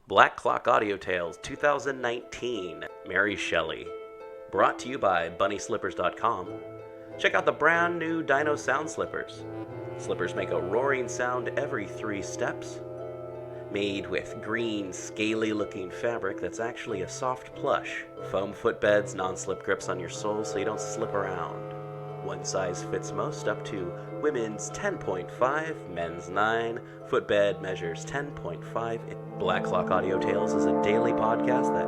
Black Clock Audio Tales 2019, Mary Shelley. Brought to you by BunnySlippers.com. Check out the brand new Dino sound slippers. Slippers make a roaring sound every 3 steps. Made with green, scaly-looking fabric that's actually a soft plush. Foam footbeds, non-slip grips on your soles so you don't slip around. One size fits most, up to women's 10.5, men's 9. Footbed measures 10.5. Black Clock Audio Tales is a daily podcast that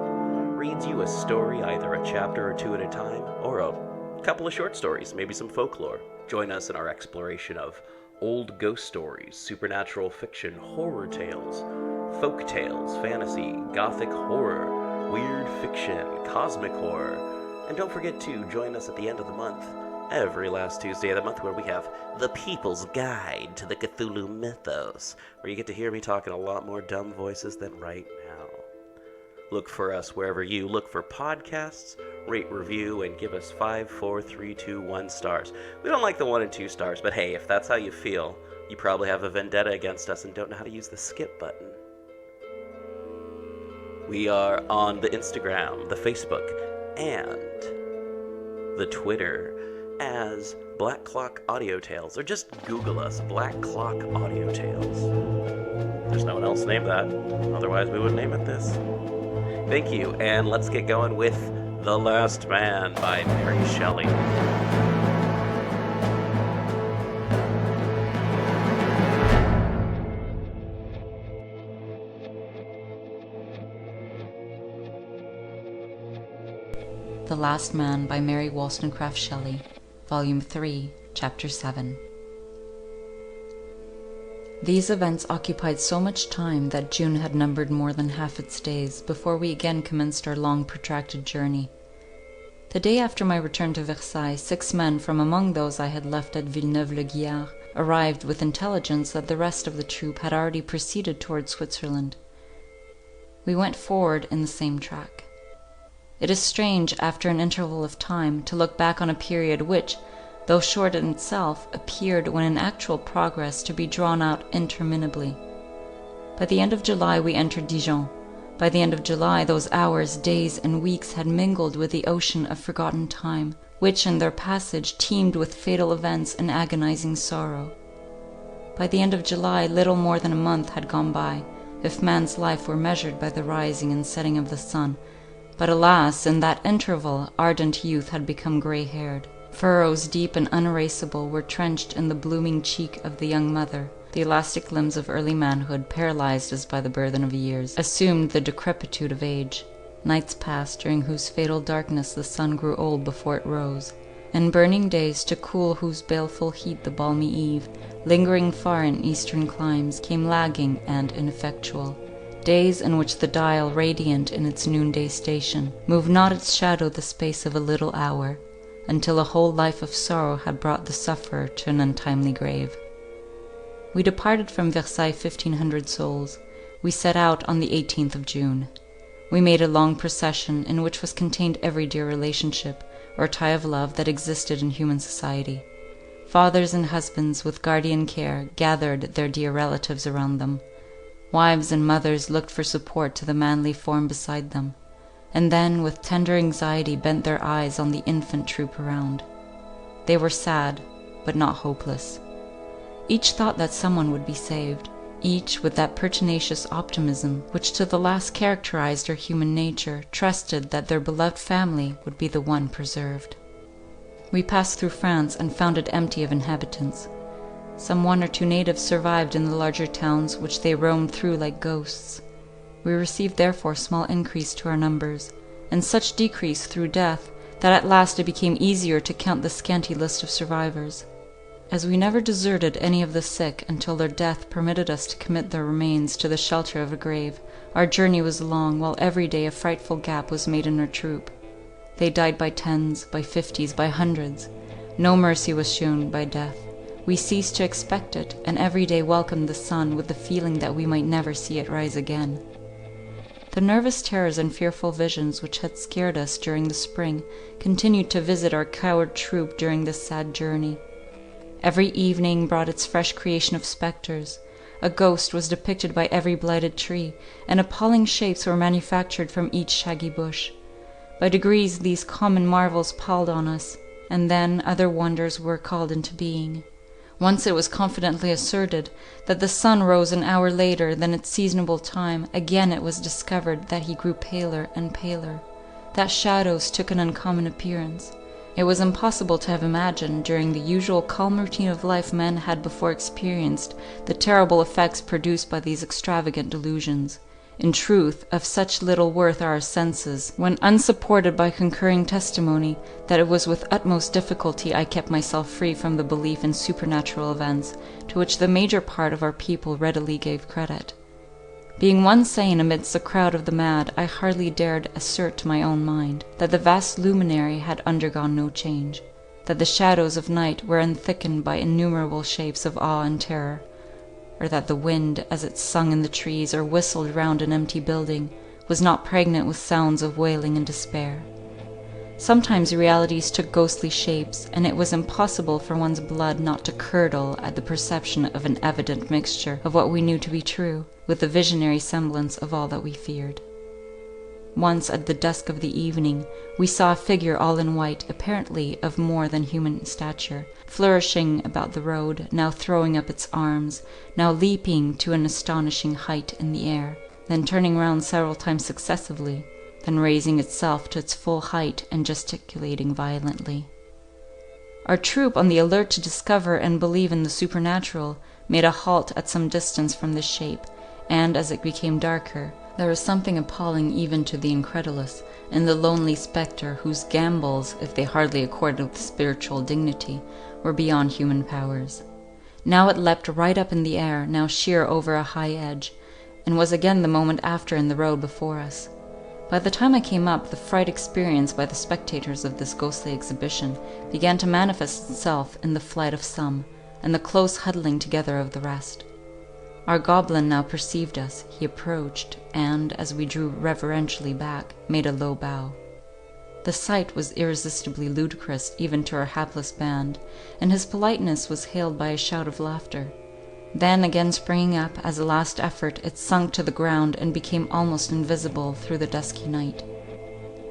reads you a story, either a chapter or 2 at a time, or a couple of short stories, maybe some folklore. Join us in our exploration of old ghost stories, supernatural fiction, horror tales, folk tales, fantasy, gothic horror, weird fiction, cosmic horror. And don't forget to join us at the end of the month, every last Tuesday of the month, where we have The People's Guide to the Cthulhu Mythos, where you get to hear me talk in a lot more dumb voices than right now. Look for us wherever you look for podcasts, rate, review, and give us 5, 4, 3, 2, 1 stars. We don't like the 1 and 2 stars, but hey, if that's how you feel, you probably have a vendetta against us and don't know how to use the skip button. We are on the Instagram, the Facebook, and the Twitter as Black Clock Audio Tales, or just Google us, Black Clock Audio Tales. There's no one else named that, otherwise we would name it this. Thank you, and let's get going with The Last Man by Mary Shelley. The Last Man by Mary Wollstonecraft Shelley, Volume 3, Chapter 7. These events occupied so much time that June had numbered more than half its days before we again commenced our long protracted journey. The day after my return to Versailles, 6 men from among those I had left at Villeneuve-le-Guiard arrived with intelligence that the rest of the troop had already proceeded toward Switzerland. We went forward in the same track. It is strange, after an interval of time, to look back on a period which, though short in itself, appeared, when in actual progress, to be drawn out interminably. By the end of July we entered Dijon. By the end of July those hours, days, and weeks had mingled with the ocean of forgotten time, which in their passage teemed with fatal events and agonizing sorrow. By the end of July little more than a month had gone by, if man's life were measured by the rising and setting of the sun. But alas, in that interval ardent youth had become grey-haired. Furrows deep and unerasable were trenched in the blooming cheek of the young mother. The elastic limbs of early manhood, paralyzed as by the burthen of years, assumed the decrepitude of age. Nights passed, during whose fatal darkness the sun grew old before it rose, and burning days, to cool whose baleful heat the balmy eve, lingering far in eastern climes, came lagging and ineffectual. Days in which the dial, radiant in its noonday station, moved not its shadow the space of a little hour, until a whole life of sorrow had brought the sufferer to an untimely grave. We departed from Versailles 1,500 souls. We set out on the 18th of June. We made a long procession, in which was contained every dear relationship, or tie of love, that existed in human society. Fathers and husbands, with guardian care, gathered their dear relatives around them. Wives and mothers looked for support to the manly form beside them, and then with tender anxiety bent their eyes on the infant troop around. They were sad, but not hopeless. Each thought that someone would be saved, each, with that pertinacious optimism which to the last characterized their human nature, trusted that their beloved family would be the one preserved. We passed through France and found it empty of inhabitants. Some 1 or 2 natives survived in the larger towns, which they roamed through like ghosts. We received therefore small increase to our numbers, and such decrease through death, that at last it became easier to count the scanty list of survivors. As we never deserted any of the sick until their death permitted us to commit their remains to the shelter of a grave, our journey was long, while every day a frightful gap was made in our troop. They died by 10s, by 50s, by 100s. No mercy was shown by death. We ceased to expect it, and every day welcomed the sun with the feeling that we might never see it rise again. The nervous terrors and fearful visions which had scared us during the spring continued to visit our coward troop during this sad journey. Every evening brought its fresh creation of spectres, A ghost was depicted by every blighted tree, and appalling shapes were manufactured from each shaggy bush. By degrees these common marvels palled on us, and then other wonders were called into being. Once it was confidently asserted that the sun rose an hour later than its seasonable time. Again it was discovered that he grew paler and paler, that shadows took an uncommon appearance. It was impossible to have imagined, during the usual calm routine of life men had before experienced, the terrible effects produced by these extravagant delusions. In truth, of such little worth are our senses, when unsupported by concurring testimony, that it was with utmost difficulty I kept myself free from the belief in supernatural events, to which the major part of our people readily gave credit. Being one sane amidst the crowd of the mad, I hardly dared assert to my own mind that the vast luminary had undergone no change, that the shadows of night were unthickened by innumerable shapes of awe and terror, or that the wind, as it sung in the trees or whistled round an empty building, was not pregnant with sounds of wailing and despair. Sometimes realities took ghostly shapes, and it was impossible for one's blood not to curdle at the perception of an evident mixture of what we knew to be true, with the visionary semblance of all that we feared. Once, at the dusk of the evening, we saw a figure all in white, apparently of more than human stature, flourishing about the road, now throwing up its arms, now leaping to an astonishing height in the air, then turning round several times successively, then raising itself to its full height and gesticulating violently. Our troop, on the alert to discover and believe in the supernatural, made a halt at some distance from this shape, and as it became darker, there was something appalling even to the incredulous in the lonely spectre whose gambols, if they hardly accorded with spiritual dignity, were beyond human powers. Now it leapt right up in the air, now sheer over a high edge, and was again the moment after in the road before us. By the time I came up, the fright experienced by the spectators of this ghostly exhibition began to manifest itself in the flight of some, and the close huddling together of the rest. Our goblin now perceived us. He approached, and, as we drew reverentially back, made a low bow. The sight was irresistibly ludicrous even to our hapless band, and his politeness was hailed by a shout of laughter. Then, again springing up, as a last effort, it sunk to the ground and became almost invisible through the dusky night.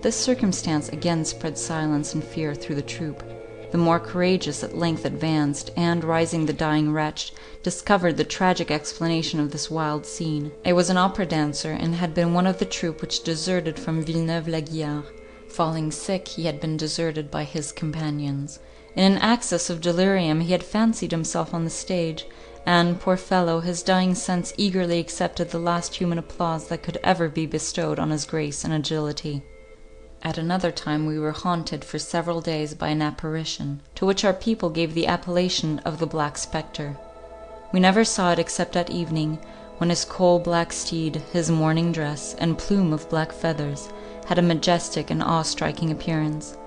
This circumstance again spread silence and fear through the troop. The more courageous at length advanced, and, rising the dying wretch, discovered the tragic explanation of this wild scene. It was an opera dancer, and had been one of the troop which deserted from Villeneuve-la-Guiard. Falling sick, he had been deserted by his companions. In an access of delirium he had fancied himself on the stage, and, poor fellow, his dying sense eagerly accepted the last human applause that could ever be bestowed on his grace and agility. At another time we were haunted for several days by an apparition, to which our people gave the appellation of the Black Spectre. We never saw it except at evening, when his coal-black steed, his mourning dress, and plume of black feathers, had a majestic and awe-striking appearance.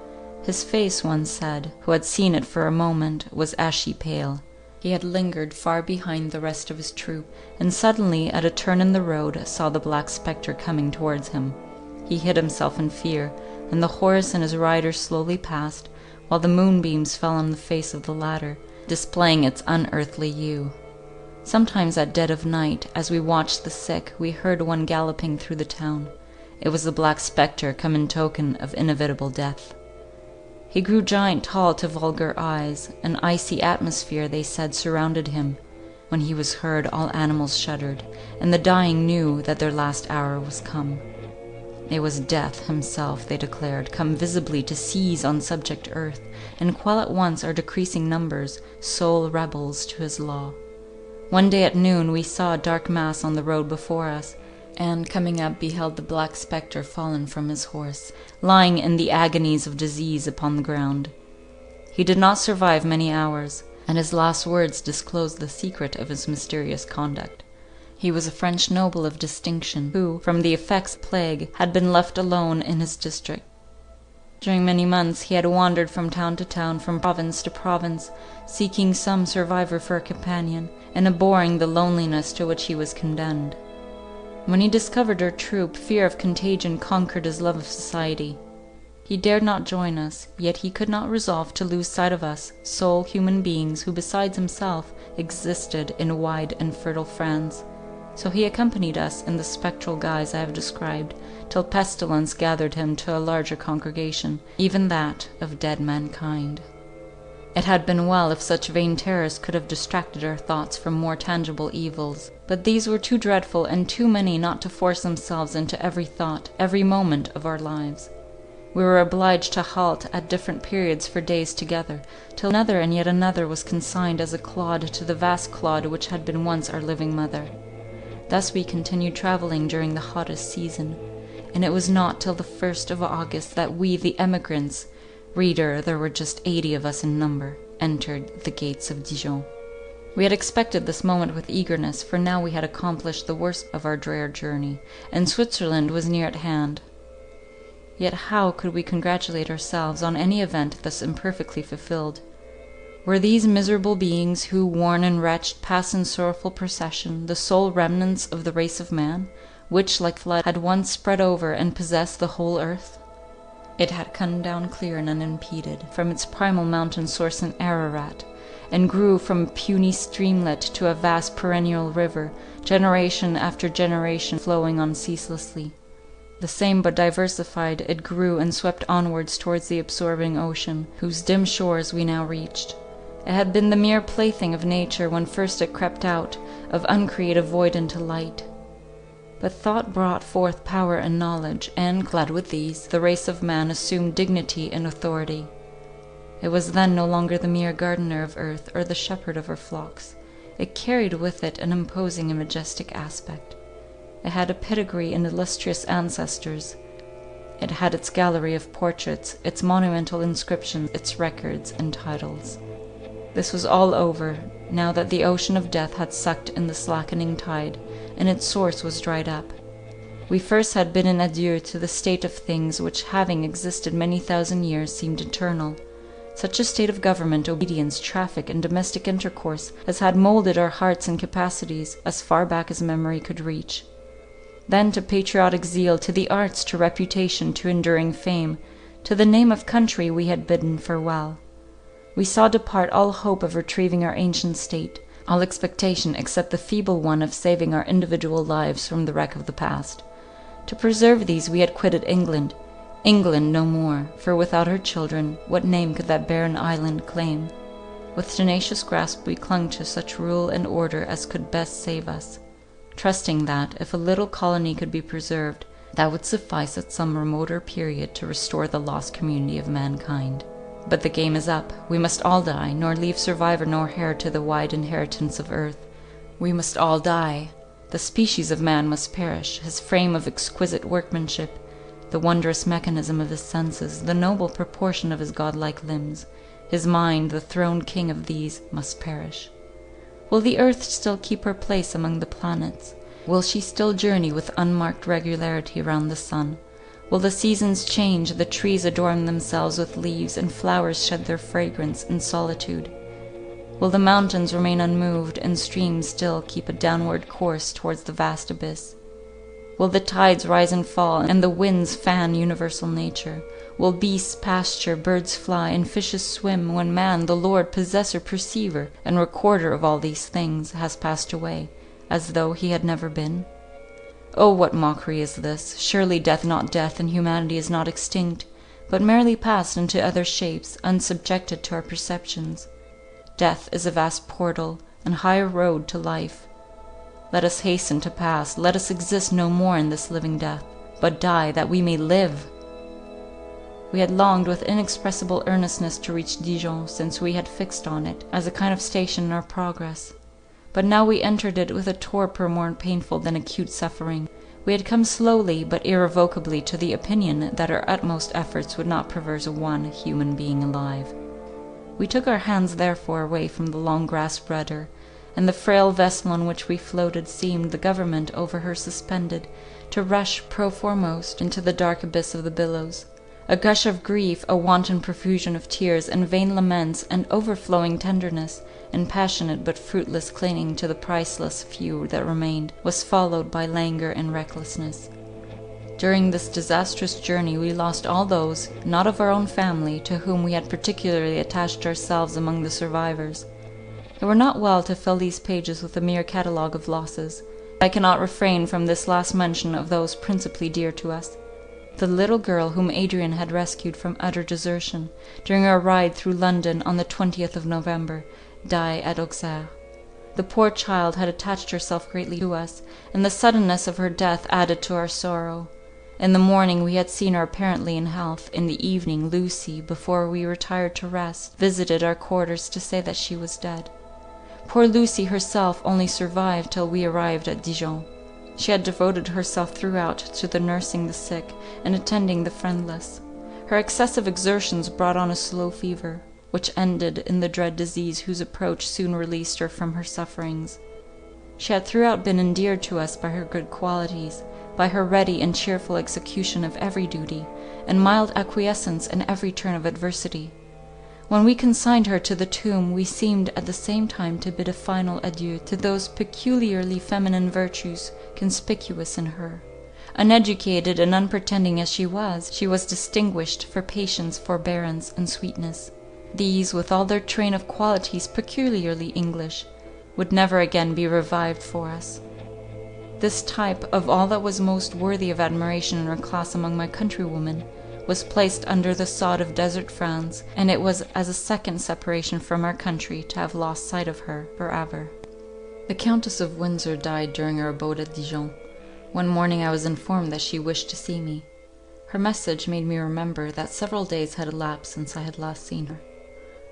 His face, one said, who had seen it for a moment, was ashy pale. He had lingered far behind the rest of his troop, and suddenly, at a turn in the road, saw the Black Spectre coming towards him. He hid himself in fear, and the horse and his rider slowly passed, while the moonbeams fell on the face of the latter, displaying its unearthly hue. Sometimes at dead of night, as we watched the sick, we heard one galloping through the town. It was the Black Spectre come in token of inevitable death. He grew giant tall to vulgar eyes. An icy atmosphere, they said, surrounded him. When he was heard, all animals shuddered, and the dying knew that their last hour was come. It was Death himself, they declared, come visibly to seize on subject earth, and quell at once our decreasing numbers, sole rebels to his law. One day at noon we saw a dark mass on the road before us, and coming up beheld the Black Spectre fallen from his horse, lying in the agonies of disease upon the ground. He did not survive many hours, and his last words disclosed the secret of his mysterious conduct. He was a French noble of distinction, who, from the effects of plague, had been left alone in his district. During many months he had wandered from town to town, from province to province, seeking some survivor for a companion, and abhorring the loneliness to which he was condemned. When he discovered our troop, fear of contagion conquered his love of society. He dared not join us, yet he could not resolve to lose sight of us, sole human beings who, besides himself, existed in wide and fertile France. So he accompanied us in the spectral guise I have described, till pestilence gathered him to a larger congregation, even that of dead mankind. It had been well if such vain terrors could have distracted our thoughts from more tangible evils, but these were too dreadful and too many not to force themselves into every thought, every moment of our lives. We were obliged to halt at different periods for days together, till another and yet another was consigned as a clod to the vast clod which had been once our living mother. Thus we continued travelling during the hottest season, and it was not till the 1st of August that we, the emigrants, reader, there were just 80 of us in number, entered the gates of Dijon. We had expected this moment with eagerness, for now we had accomplished the worst of our drear journey, and Switzerland was near at hand. Yet how could we congratulate ourselves on any event thus imperfectly fulfilled? Were these miserable beings who, worn and wretched, pass in sorrowful procession, the sole remnants of the race of man, which, like flood, had once spread over and possessed the whole earth? It had come down clear and unimpeded from its primal mountain source in Ararat, and grew from a puny streamlet to a vast perennial river, generation after generation flowing on ceaselessly. The same but diversified, it grew and swept onwards towards the absorbing ocean, whose dim shores we now reached. It had been the mere plaything of nature when first it crept out of uncreative void into light. But thought brought forth power and knowledge, and, clad with these, the race of man assumed dignity and authority. It was then no longer the mere gardener of earth, or the shepherd of her flocks. It carried with it an imposing and majestic aspect. It had a pedigree and illustrious ancestors. It had its gallery of portraits, its monumental inscriptions, its records and titles. This was all over, now that the ocean of death had sucked in the slackening tide, and its source was dried up. We first had bidden adieu to the state of things which, having existed many thousand years, seemed eternal. Such a state of government, obedience, traffic, and domestic intercourse as had moulded our hearts and capacities as far back as memory could reach. Then to patriotic zeal, to the arts, to reputation, to enduring fame, to the name of country we had bidden farewell. We saw depart all hope of retrieving our ancient state, all expectation except the feeble one of saving our individual lives from the wreck of the past. To preserve these we had quitted England. England no more, for without her children, what name could that barren island claim? With tenacious grasp we clung to such rule and order as could best save us, trusting that, if a little colony could be preserved, that would suffice at some remoter period to restore the lost community of mankind. But the game is up. We must all die, nor leave survivor nor heir to the wide inheritance of earth. We must all die. The species of man must perish, his frame of exquisite workmanship, the wondrous mechanism of his senses, the noble proportion of his godlike limbs, his mind, the throned king of these, must perish. Will the earth still keep her place among the planets? Will she still journey with unmarked regularity round the sun? Will the seasons change, the trees adorn themselves with leaves, and flowers shed their fragrance in solitude? Will the mountains remain unmoved, and streams still keep a downward course towards the vast abyss? Will the tides rise and fall, and the winds fan universal nature? Will beasts pasture, birds fly, and fishes swim, when man, the Lord, possessor, perceiver, and recorder of all these things, has passed away, as though he had never been? Oh, what mockery is this! Surely death not death, and humanity is not extinct, but merely passed into other shapes, unsubjected to our perceptions. Death is a vast portal, and higher road to life. Let us hasten to pass, let us exist no more in this living death, but die that we may live. We had longed with inexpressible earnestness to reach Dijon, since we had fixed on it as a kind of station in our progress. But now we entered it with a torpor more painful than acute suffering. We had come slowly but irrevocably to the opinion that our utmost efforts would not preserve one human being alive. We took our hands therefore away from the long grasped rudder, and the frail vessel on which we floated seemed, the government over her suspended, to rush pro foremost into the dark abyss of the billows. A gush of grief, a wanton profusion of tears, and vain laments, and overflowing tenderness, and passionate but fruitless clinging to the priceless few that remained, was followed by languor and recklessness. During this disastrous journey we lost all those, not of our own family, to whom we had particularly attached ourselves among the survivors. It were not well to fill these pages with a mere catalogue of losses. I cannot refrain from this last mention of those principally dear to us. The little girl whom Adrian had rescued from utter desertion, during our ride through London on the 20th of November, died at Auxerre. The poor child had attached herself greatly to us, and the suddenness of her death added to our sorrow. In the morning we had seen her apparently in health. In the evening Lucy, before we retired to rest, visited our quarters to say that she was dead. Poor Lucy herself only survived till we arrived at Dijon. She had devoted herself throughout to the nursing the sick and attending the friendless. Her excessive exertions brought on a slow fever, which ended in the dread disease whose approach soon released her from her sufferings. She had throughout been endeared to us by her good qualities, by her ready and cheerful execution of every duty, and mild acquiescence in every turn of adversity. When we consigned her to the tomb, we seemed at the same time to bid a final adieu to those peculiarly feminine virtues conspicuous in her. Uneducated and unpretending as she was distinguished for patience, forbearance, and sweetness. These, with all their train of qualities peculiarly English, would never again be revived for us. This type of all that was most worthy of admiration in her class among my countrywomen was placed under the sod of desert France, and it was as a second separation from our country to have lost sight of her for ever. The Countess of Windsor died during our abode at Dijon. One morning I was informed that she wished to see me. Her message made me remember that several days had elapsed since I had last seen her.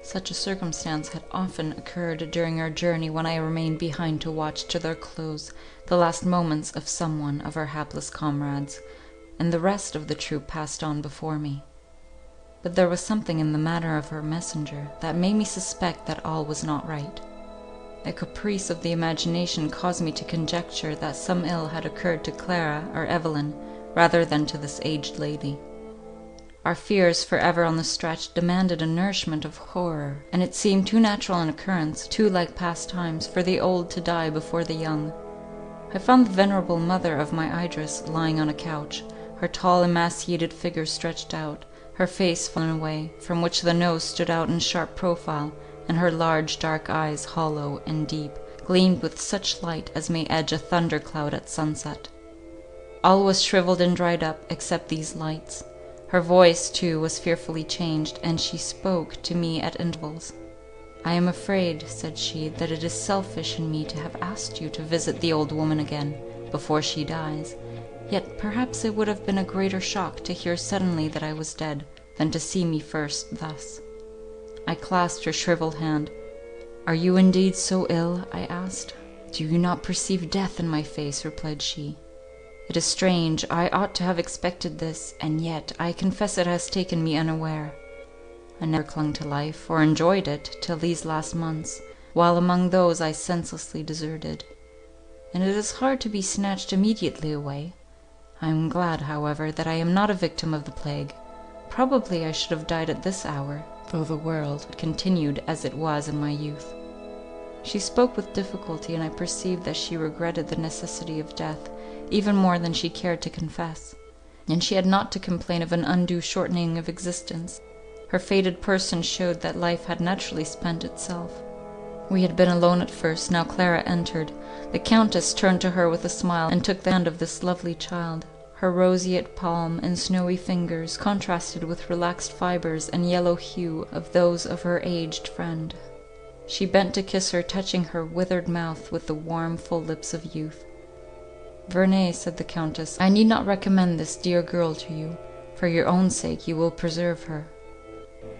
Such a circumstance had often occurred during our journey when I remained behind to watch to their close the last moments of some one of our hapless comrades, and the rest of the troop passed on before me. But there was something in the manner of her messenger that made me suspect that all was not right. A caprice of the imagination caused me to conjecture that some ill had occurred to Clara or Evelyn, rather than to this aged lady. Our fears, for ever on the stretch, demanded a nourishment of horror, and it seemed too natural an occurrence, too like past times, for the old to die before the young. I found the venerable mother of my Idris lying on a couch, her tall emaciated figure stretched out, her face fallen away, from which the nose stood out in sharp profile, and her large dark eyes, hollow and deep, gleamed with such light as may edge a thunder cloud at sunset. All was shriveled and dried up, except these lights. Her voice, too, was fearfully changed, and she spoke to me at intervals. "I am afraid," said she, "that it is selfish in me to have asked you to visit the old woman again, before she dies. Yet perhaps it would have been a greater shock to hear suddenly that I was dead, than to see me first thus." I clasped her shriveled hand. "Are you indeed so ill?" I asked. "Do you not perceive death in my face?" replied she. "It is strange, I ought to have expected this, and yet I confess it has taken me unaware. I never clung to life, or enjoyed it, till these last months, while among those I senselessly deserted. And it is hard to be snatched immediately away. I am glad, however, that I am not a victim of the plague. Probably I should have died at this hour, though the world had continued as it was in my youth." She spoke with difficulty, and I perceived that she regretted the necessity of death, even more than she cared to confess. And she had not to complain of an undue shortening of existence. Her faded person showed that life had naturally spent itself. We had been alone at first, now Clara entered. The Countess turned to her with a smile, and took the hand of this lovely child. Her roseate palm and snowy fingers contrasted with relaxed fibres and yellow hue of those of her aged friend. She bent to kiss her, touching her withered mouth with the warm, full lips of youth. "Verney," said the Countess, "I need not recommend this dear girl to you. For your own sake you will preserve her.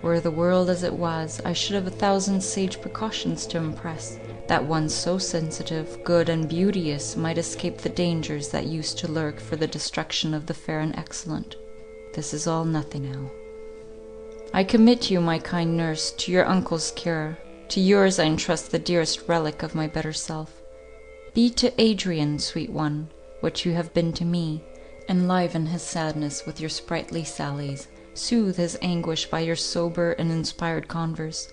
Were the world as it was, I should have 1,000 sage precautions to impress, that one so sensitive, good, and beauteous might escape the dangers that used to lurk for the destruction of the fair and excellent. This is all nothing now. I commit you, my kind nurse, to your uncle's cure. To yours I entrust the dearest relic of my better self. Be to Adrian, sweet one, what you have been to me. Enliven his sadness with your sprightly sallies. Soothe his anguish by your sober and inspired converse.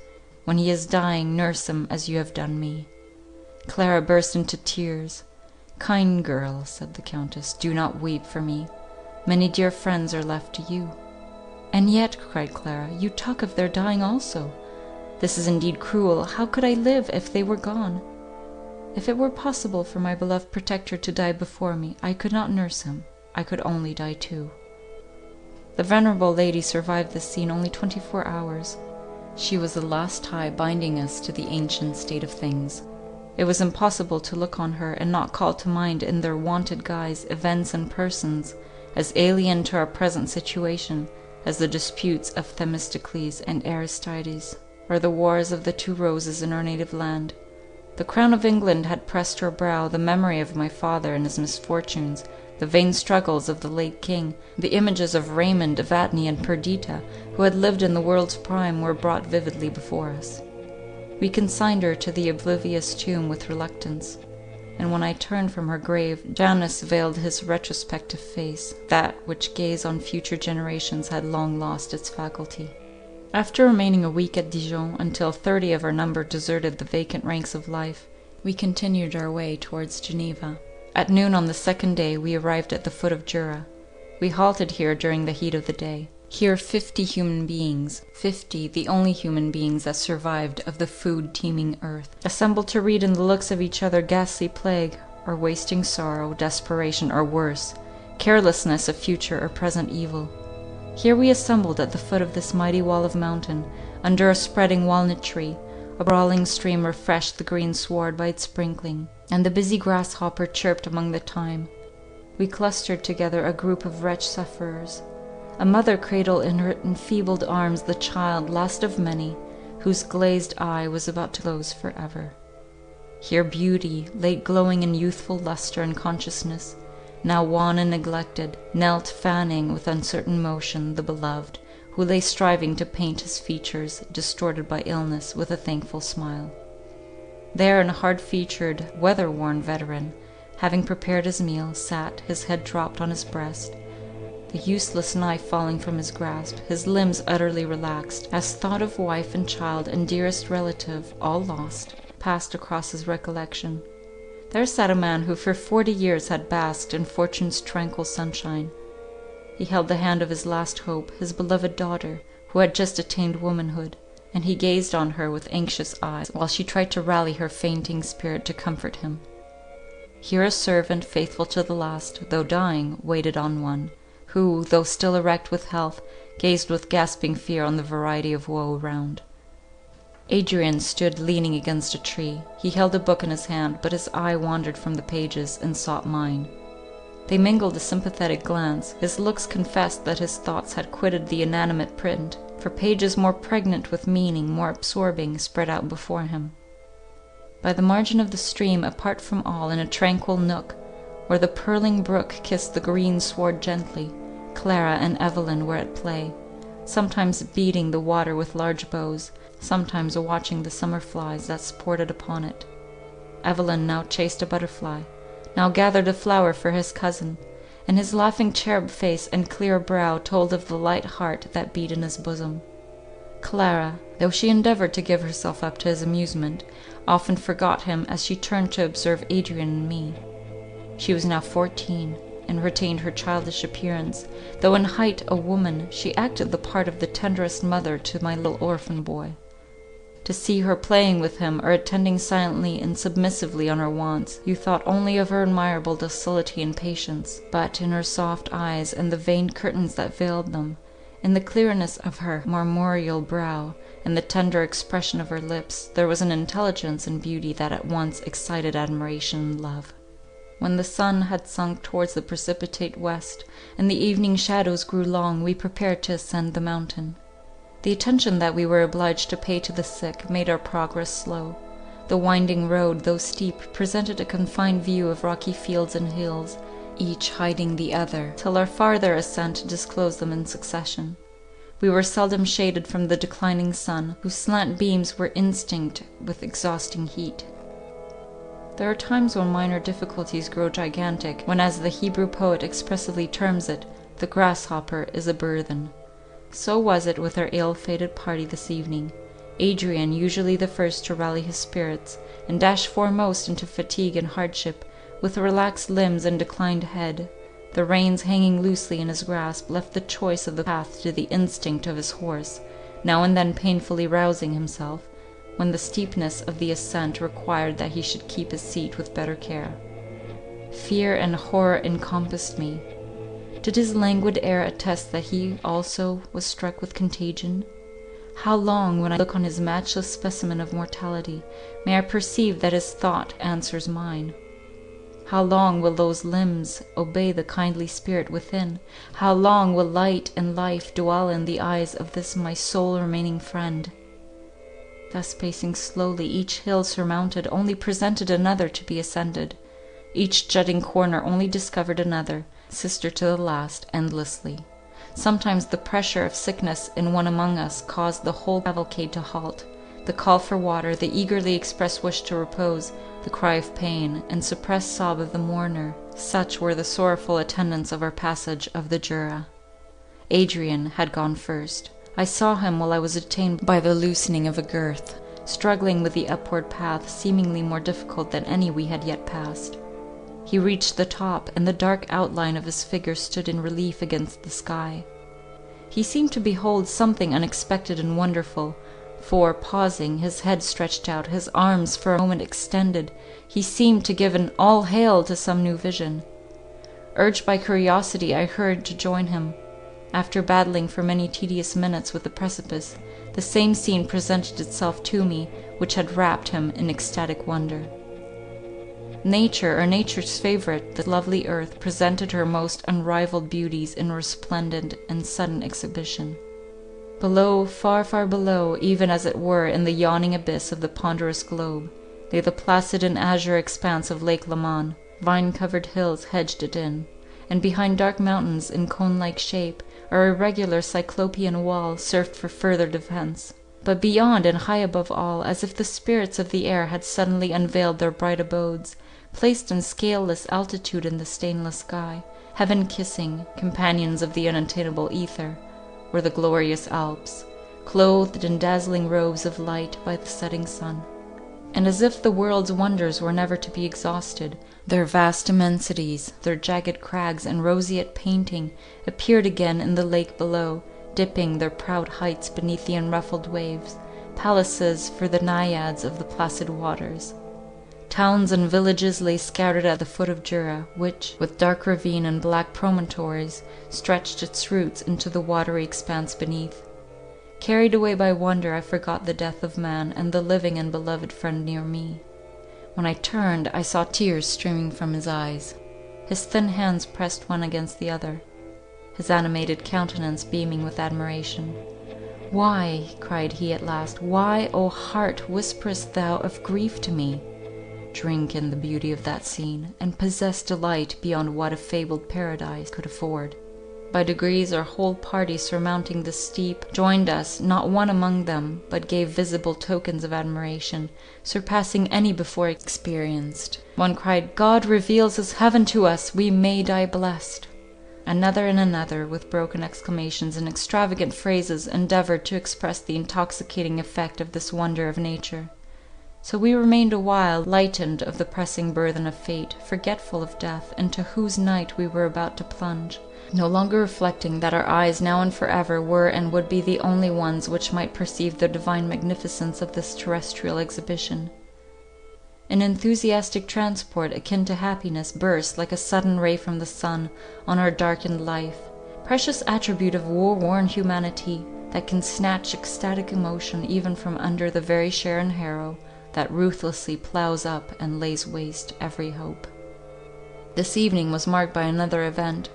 When he is dying, nurse him as you have done me." Clara burst into tears. "Kind girl," said the Countess, "do not weep for me. Many dear friends are left to you." "And yet," cried Clara, "you talk of their dying also. This is indeed cruel. How could I live if they were gone? If it were possible for my beloved protector to die before me, I could not nurse him. I could only die too. The venerable lady survived this scene only 24 hours. She was the last tie binding us to the ancient state of things. It was impossible to look on her and not call to mind in their wonted guise events and persons, as alien to our present situation as the disputes of Themistocles and Aristides, or the wars of the two roses in our native land. The crown of England had pressed to her brow the memory of my father and his misfortunes, the vain struggles of the late king, the images of Raymond, Evadne, and Perdita, who had lived in the world's prime, were brought vividly before us. We consigned her to the oblivious tomb with reluctance, and when I turned from her grave, Janus veiled his retrospective face, that which gaze on future generations had long lost its faculty. After remaining a week at Dijon, until 30 of our number deserted the vacant ranks of life, we continued our way towards Geneva. At noon on the second day we arrived at the foot of Jura. We halted here during the heat of the day. Here 50 human beings, 50 the only human beings that survived of the food-teeming earth, assembled to read in the looks of each other ghastly plague, or wasting sorrow, desperation, or worse, carelessness of future or present evil. Here we assembled at the foot of this mighty wall of mountain, under a spreading walnut tree. A brawling stream refreshed the green sward by its sprinkling, and the busy grasshopper chirped among the thyme. We clustered together a group of wretched sufferers. A mother cradled in her enfeebled arms the child, last of many, whose glazed eye was about to close forever. Here beauty, late glowing in youthful luster and consciousness, now wan and neglected, knelt fanning with uncertain motion the beloved, who lay striving to paint his features, distorted by illness, with a thankful smile. There a hard-featured, weather-worn veteran, having prepared his meal, sat, his head dropped on his breast, the useless knife falling from his grasp, his limbs utterly relaxed, as thought of wife and child and dearest relative, all lost, passed across his recollection. There sat a man who for 40 years had basked in fortune's tranquil sunshine. He held the hand of his last hope, his beloved daughter, who had just attained womanhood, and he gazed on her with anxious eyes, while she tried to rally her fainting spirit to comfort him. Here a servant, faithful to the last, though dying, waited on one, who, though still erect with health, gazed with gasping fear on the variety of woe around. Adrian stood leaning against a tree. He held a book in his hand, but his eye wandered from the pages and sought mine. They mingled a sympathetic glance. His looks confessed that his thoughts had quitted the inanimate print, for pages more pregnant with meaning, more absorbing, spread out before him. By the margin of the stream, apart from all, in a tranquil nook, where the purling brook kissed the green sward gently, Clara and Evelyn were at play, sometimes beating the water with large bows, sometimes watching the summer flies that sported upon it. Evelyn now chased a butterfly, now gathered a flower for his cousin, and his laughing cherub face and clear brow told of the light heart that beat in his bosom. Clara, though she endeavoured to give herself up to his amusement, often forgot him as she turned to observe Adrian and me. She was now 14, and retained her childish appearance, though in height a woman, she acted the part of the tenderest mother to my little orphan boy. To see her playing with him, or attending silently and submissively on her wants, you thought only of her admirable docility and patience, but in her soft eyes and the vain curtains that veiled them, in the clearness of her marmoreal brow, and the tender expression of her lips, there was an intelligence and beauty that at once excited admiration and love. When the sun had sunk towards the precipitate west, and the evening shadows grew long, we prepared to ascend the mountain. The attention that we were obliged to pay to the sick made our progress slow. The winding road, though steep, presented a confined view of rocky fields and hills, each hiding the other, till our farther ascent disclosed them in succession. We were seldom shaded from the declining sun, whose slant beams were instinct with exhausting heat. There are times when minor difficulties grow gigantic, when, as the Hebrew poet expressively terms it, the grasshopper is a burthen. So was it with our ill-fated party this evening. Adrian, usually the first to rally his spirits, and dash foremost into fatigue and hardship, with relaxed limbs and declined head, the reins hanging loosely in his grasp, left the choice of the path to the instinct of his horse, now and then painfully rousing himself, when the steepness of the ascent required that he should keep his seat with better care. Fear and horror encompassed me. Did his languid air attest that he also was struck with contagion? How long, when I look on his matchless specimen of mortality, may I perceive that his thought answers mine? How long will those limbs obey the kindly spirit within? How long will light and life dwell in the eyes of this my sole remaining friend? Thus pacing slowly, each hill surmounted only presented another to be ascended. Each jutting corner only discovered another, sister to the last, endlessly. Sometimes the pressure of sickness in one among us caused the whole cavalcade to halt. The call for water, the eagerly expressed wish to repose, the cry of pain, and suppressed sob of the mourner, such were the sorrowful attendants of our passage of the Jura. Adrian had gone first. I saw him while I was detained by the loosening of a girth, struggling with the upward path, seemingly more difficult than any we had yet passed. He reached the top, and the dark outline of his figure stood in relief against the sky. He seemed to behold something unexpected and wonderful, for, pausing, his head stretched out, his arms for a moment extended, he seemed to give an all hail to some new vision. Urged by curiosity, I hurried to join him. After battling for many tedious minutes with the precipice, the same scene presented itself to me, which had wrapped him in ecstatic wonder. Nature, or nature's favourite, the lovely earth, presented her most unrivalled beauties in resplendent and sudden exhibition. Below, far, far below, even as it were in the yawning abyss of the ponderous globe, lay the placid and azure expanse of Lake Leman. Vine-covered hills hedged it in, and behind dark mountains in cone-like shape, our irregular cyclopean wall served for further defence. But beyond and high above all, as if the spirits of the air had suddenly unveiled their bright abodes, placed in scaleless altitude in the stainless sky, heaven-kissing, companions of the unattainable ether, were the glorious Alps, clothed in dazzling robes of light by the setting sun. And as if the world's wonders were never to be exhausted, their vast immensities, their jagged crags and roseate painting, appeared again in the lake below, dipping their proud heights beneath the unruffled waves, palaces for the naiads of the placid waters. Towns and villages lay scattered at the foot of Jura, which, with dark ravine and black promontories, stretched its roots into the watery expanse beneath. Carried away by wonder, I forgot the death of man and the living and beloved friend near me. When I turned, I saw tears streaming from his eyes. His thin hands pressed one against the other, his animated countenance beaming with admiration. "Why," cried he at last, "why, O heart, whisperest thou of grief to me? Drink in the beauty of that scene, and possess delight beyond what a fabled paradise could afford." By degrees our whole party surmounting the steep joined us, not one among them but gave visible tokens of admiration, surpassing any before experienced. One cried, "God reveals his heaven to us, we may die blessed." Another and another, with broken exclamations and extravagant phrases, endeavoured to express the intoxicating effect of this wonder of nature. So we remained a while, lightened of the pressing burthen of fate, forgetful of death, into whose night we were about to plunge, no longer reflecting that our eyes now and forever were and would be the only ones which might perceive the divine magnificence of this terrestrial exhibition. An enthusiastic transport, akin to happiness, burst, like a sudden ray from the sun, on our darkened life, precious attribute of war-worn humanity, that can snatch ecstatic emotion even from under the very Sharon harrow that ruthlessly ploughs up and lays waste every hope. This evening was marked by another event.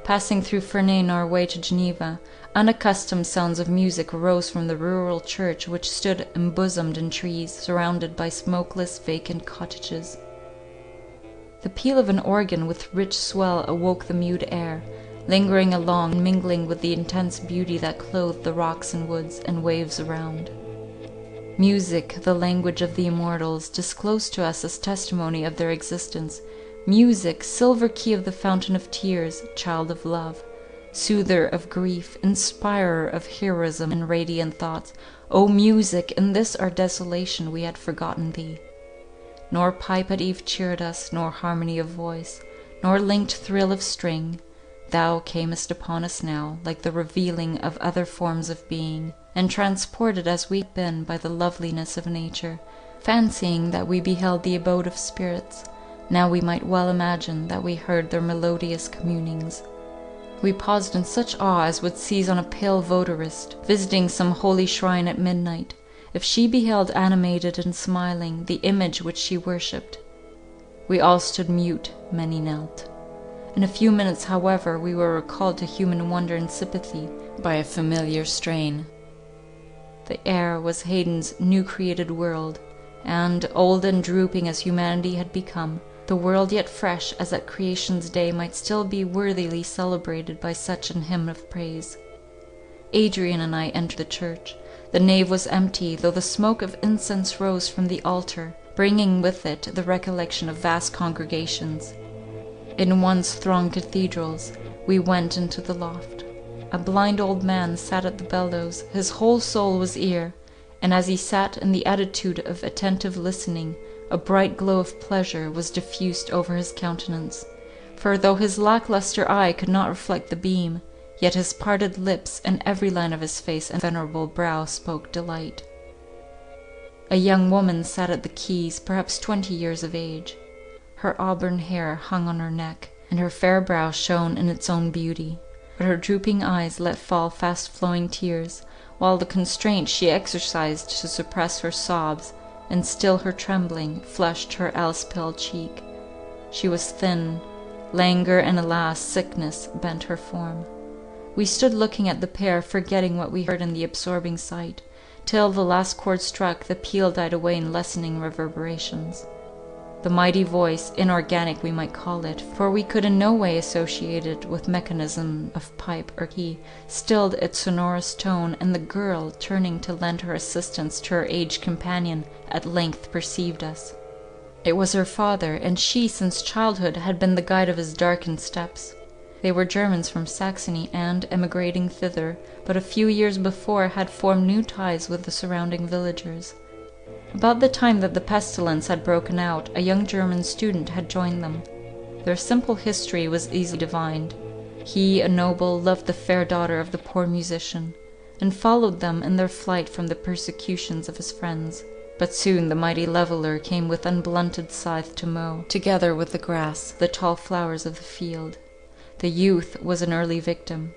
Passing through Ferney on our way to Geneva, unaccustomed sounds of music arose from the rural church, which stood embosomed in trees, surrounded by smokeless, vacant cottages. The peal of an organ with rich swell awoke the mute air, lingering along and mingling with the intense beauty that clothed the rocks and woods and waves around. Music, the language of the immortals, disclosed to us as testimony of their existence. Music, silver key of the fountain of tears, child of love, soother of grief, inspirer of heroism and radiant thoughts. O music, in this our desolation we had forgotten thee. Nor pipe at eve cheered us, nor harmony of voice, nor linked thrill of string. Thou camest upon us now, like the revealing of other forms of being, and transported as we had been by the loveliness of nature, fancying that we beheld the abode of spirits, now we might well imagine that we heard their melodious communings. We paused in such awe as would seize on a pale votarist, visiting some holy shrine at midnight, if she beheld animated and smiling the image which she worshipped. We all stood mute, many knelt. In a few minutes, however, we were recalled to human wonder and sympathy by a familiar strain. The air was Haydn's new created world, and, old and drooping as humanity had become, the world yet fresh as at creation's day might still be worthily celebrated by such an hymn of praise. Adrian and I entered the church. The nave was empty, though the smoke of incense rose from the altar, bringing with it the recollection of vast congregations. In once thronged cathedrals, we went into the loft. A blind old man sat at the bellows, his whole soul was ear, and as he sat in the attitude of attentive listening, a bright glow of pleasure was diffused over his countenance, for though his lacklustre eye could not reflect the beam, yet his parted lips and every line of his face and venerable brow spoke delight. A young woman sat at the keys, perhaps 20 years of age. Her auburn hair hung on her neck, and her fair brow shone in its own beauty, but her drooping eyes let fall fast-flowing tears, while the constraint she exercised to suppress her sobs and still her trembling flushed her else pale cheek. She was thin. Languor and, alas, sickness bent her form. We stood looking at the pair, forgetting what we heard in the absorbing sight, till the last chord struck, the peal died away in lessening reverberations. The mighty voice, inorganic we might call it, for we could in no way associate it with mechanism of pipe or key, stilled its sonorous tone, and the girl, turning to lend her assistance to her aged companion, at length perceived us. It was her father, and she, since childhood, had been the guide of his darkened steps. They were Germans from Saxony, and, emigrating thither, but a few years before, had formed new ties with the surrounding villagers. About the time that the pestilence had broken out, a young German student had joined them. Their simple history was easily divined. He, a noble, loved the fair daughter of the poor musician, and followed them in their flight from the persecutions of his friends. But soon the mighty leveller came with unblunted scythe to mow, together with the grass, the tall flowers of the field. The youth was an early victim.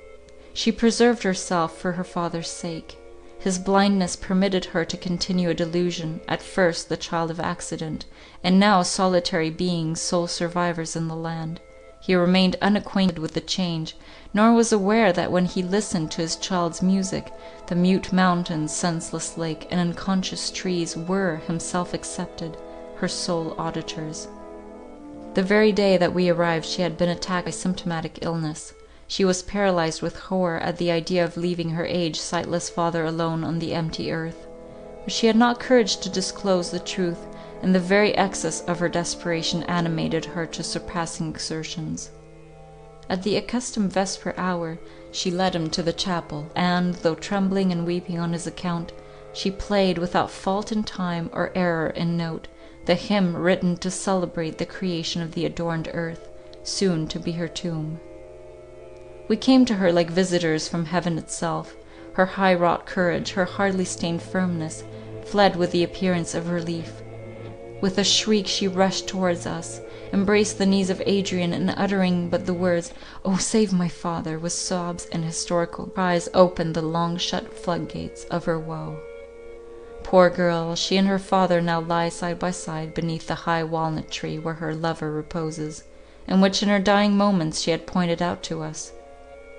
She preserved herself for her father's sake. His blindness permitted her to continue a delusion, at first the child of accident, and now solitary beings, sole survivors in the land. He remained unacquainted with the change, nor was aware that when he listened to his child's music, the mute mountains, senseless lake, and unconscious trees were, himself excepted, her sole auditors. The very day that we arrived she had been attacked by symptomatic illness. She was paralyzed with horror at the idea of leaving her aged, sightless father alone on the empty earth. But she had not courage to disclose the truth, and the very excess of her desperation animated her to surpassing exertions. At the accustomed vesper hour, she led him to the chapel, and, though trembling and weeping on his account, she played without fault in time or error in note the hymn written to celebrate the creation of the adorned earth, soon to be her tomb. We came to her like visitors from heaven itself. Her high-wrought courage, her hardly stained firmness, fled with the appearance of relief. With a shriek she rushed towards us, embraced the knees of Adrian, and uttering but the words, "Oh, save my father," with sobs and historical cries opened the long-shut floodgates of her woe. Poor girl, she and her father now lie side by side beneath the high walnut tree where her lover reposes, and which in her dying moments she had pointed out to us.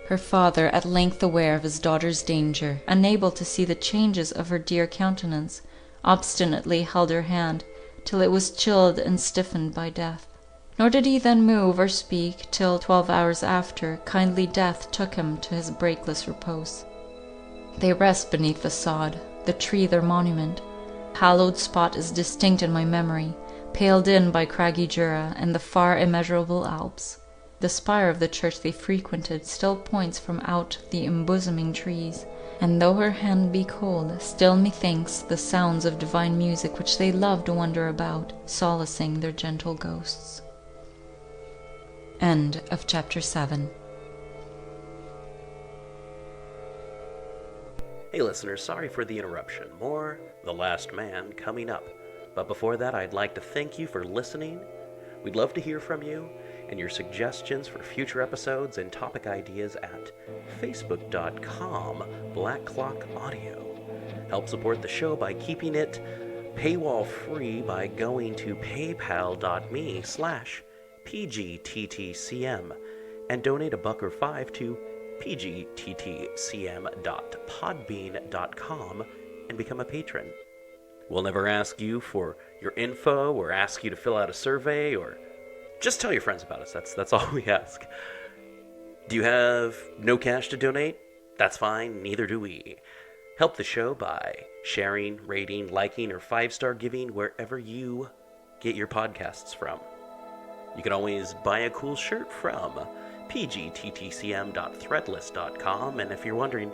Her father, at length aware of his daughter's danger, unable to see the changes of her dear countenance, obstinately held her hand, till it was chilled and stiffened by death. Nor did he then move or speak, till 12 hours after, kindly death took him to his breakless repose. They rest beneath the sod, the tree their monument. The hallowed spot is distinct in my memory, paled in by craggy Jura and the far immeasurable Alps. The spire of the church they frequented still points from out the embosoming trees, and though her hand be cold, still methinks the sounds of divine music which they loved wander about, solacing their gentle ghosts. End of chapter 7. Hey listeners, sorry for the interruption. More The Last Man coming up. But before that, I'd like to thank you for listening. We'd love to hear from you and your suggestions for future episodes and topic ideas at facebook.com/blackclockaudio. Help support the show by keeping it paywall free by going to paypal.me/pgttcm and donate $1 or $5 to pgttcm.podbean.com and become a patron. We'll never ask you for your info or ask you to fill out a survey or just tell your friends about us. That's all we ask. Do you have no cash to donate? That's fine, neither do we. Help the show by sharing, rating, liking, or 5-star giving wherever you get your podcasts from. You can always buy a cool shirt from pgttcm.threadless.com, and if you're wondering,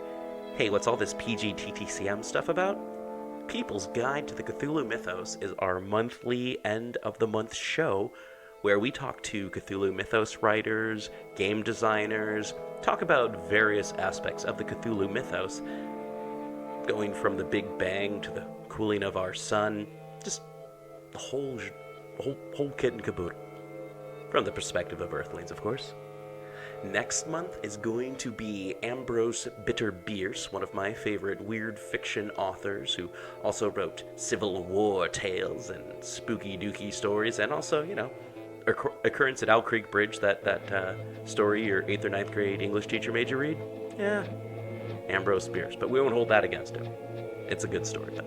hey, what's all this pgttcm stuff about? People's Guide to the Cthulhu Mythos is our monthly end-of-the-month show where we talk to Cthulhu Mythos writers, game designers, talk about various aspects of the Cthulhu Mythos, going from the Big Bang to the cooling of our sun, just the whole kit and caboodle. From the perspective of Earthlings, of course. Next month is going to be Ambrose Bitter Bierce, one of my favorite weird fiction authors who also wrote Civil War tales and spooky dooky stories, and also, Occurrence at Owl Creek Bridge, that story your 8th or 9th grade English teacher made you read. Yeah, Ambrose Bierce, but we won't hold that against him. It's a good story, though.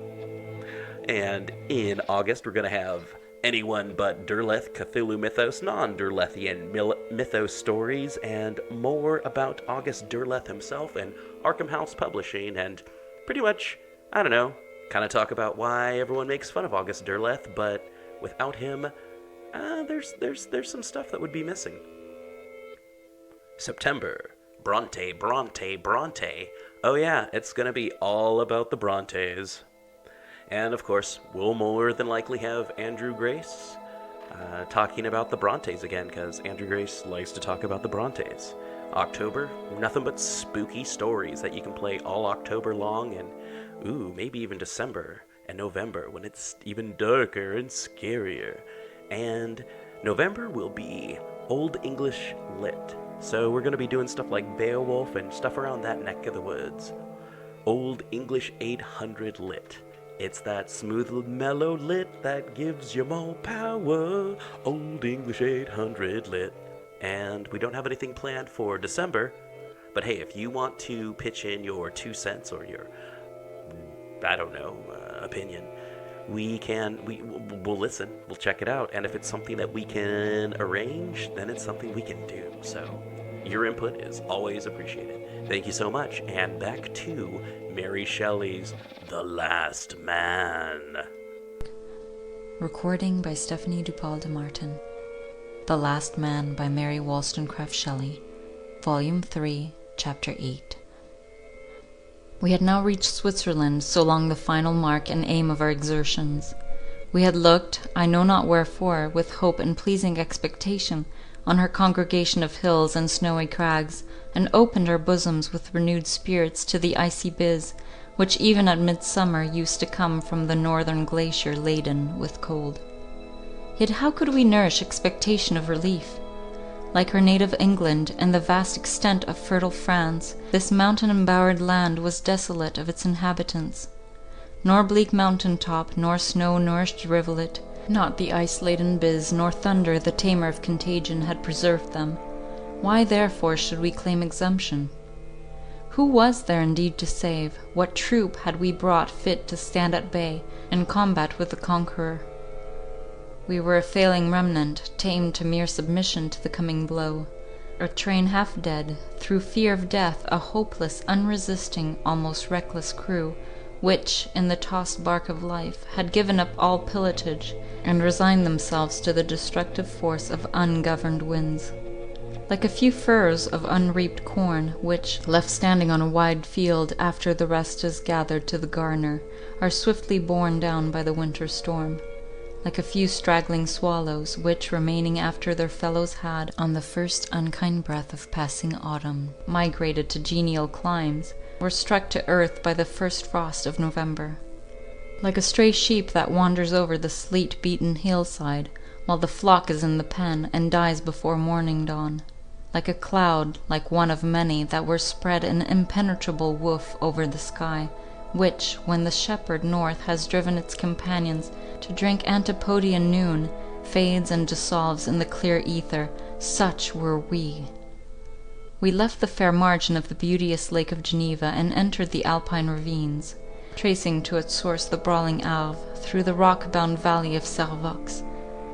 And in August, we're going to have Anyone But Derleth Cthulhu Mythos, non-Derlethian mythos stories, and more about August Derleth himself and Arkham House Publishing, and pretty much, kind of talk about why everyone makes fun of August Derleth, but without him, there's some stuff that would be missing. September, Bronte. Oh yeah, it's gonna be all about the Brontes. And, of course, we'll more than likely have Andrew Grace talking about the Brontes again, because Andrew Grace likes to talk about the Brontes. October, nothing but spooky stories that you can play all October long, and, maybe even December and November, when it's even darker and scarier. And November will be Old English Lit. So we're going to be doing stuff like Beowulf and stuff around that neck of the woods. Old English 800 Lit. It's that smooth, mellow lit that gives you more power. Old English 800 Lit. And we don't have anything planned for December. But hey, if you want to pitch in your 2 cents or your, opinion, we'll listen. We'll check it out. And if it's something that we can arrange, then it's something we can do. So your input is always appreciated. Thank you so much. And back to Mary Shelley's The Last Man. Recording by Stephanie Dupal de Martin. The Last Man by Mary Wollstonecraft Shelley. Volume 3, Chapter 8. We had now reached Switzerland, so long the final mark and aim of our exertions. We had looked, I know not wherefore, with hope and pleasing expectation, on her congregation of hills and snowy crags, and opened our bosoms with renewed spirits to the icy biz, which even at midsummer used to come from the northern glacier laden with cold. Yet how could we nourish expectation of relief? Like her native England and the vast extent of fertile France, this mountain-embowered land was desolate of its inhabitants. Nor bleak mountain top, nor snow-nourished rivulet, not the ice-laden biz, nor thunder, the tamer of contagion, had preserved them. Why therefore should we claim exemption? Who was there indeed to save? What troop had we brought fit to stand at bay, and combat with the conqueror? We were a failing remnant, tamed to mere submission to the coming blow. A train half dead, through fear of death, a hopeless, unresisting, almost reckless crew, which, in the tossed bark of life, had given up all pilotage, and resigned themselves to the destructive force of ungoverned winds. Like a few furrows of unreaped corn, which, left standing on a wide field after the rest is gathered to the garner, are swiftly borne down by the winter storm. Like a few straggling swallows, which, remaining after their fellows had, on the first unkind breath of passing autumn, migrated to genial climes, were struck to earth by the first frost of November. Like a stray sheep that wanders over the sleet-beaten hillside, while the flock is in the pen, and dies before morning dawn. Like a cloud, like one of many, that were spread an impenetrable woof over the sky, which, when the shepherd north has driven its companions to drink Antipodean noon, fades and dissolves in the clear ether, such were we. We left the fair margin of the beauteous Lake of Geneva, and entered the Alpine ravines, tracing to its source the brawling Arve, through the rock-bound valley of Servox,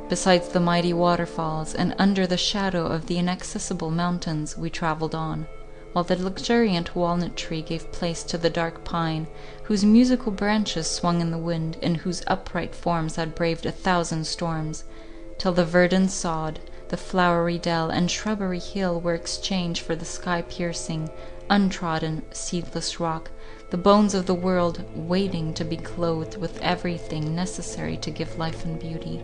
besides the mighty waterfalls, and under the shadow of the inaccessible mountains we travelled on, while the luxuriant walnut tree gave place to the dark pine, whose musical branches swung in the wind, and whose upright forms had braved 1,000 storms, till the verdant sod, the flowery dell, and shrubbery hill were exchanged for the sky-piercing, untrodden, seedless rock, the bones of the world waiting to be clothed with everything necessary to give life and beauty.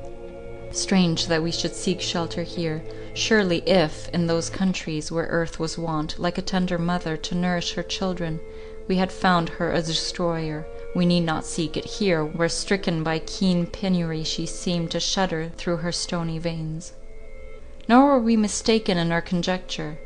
Strange that we should seek shelter here. Surely if, in those countries where earth was wont, like a tender mother, to nourish her children, we had found her a destroyer, we need not seek it here, where stricken by keen penury she seemed to shudder through her stony veins. Nor were we mistaken in our conjecture.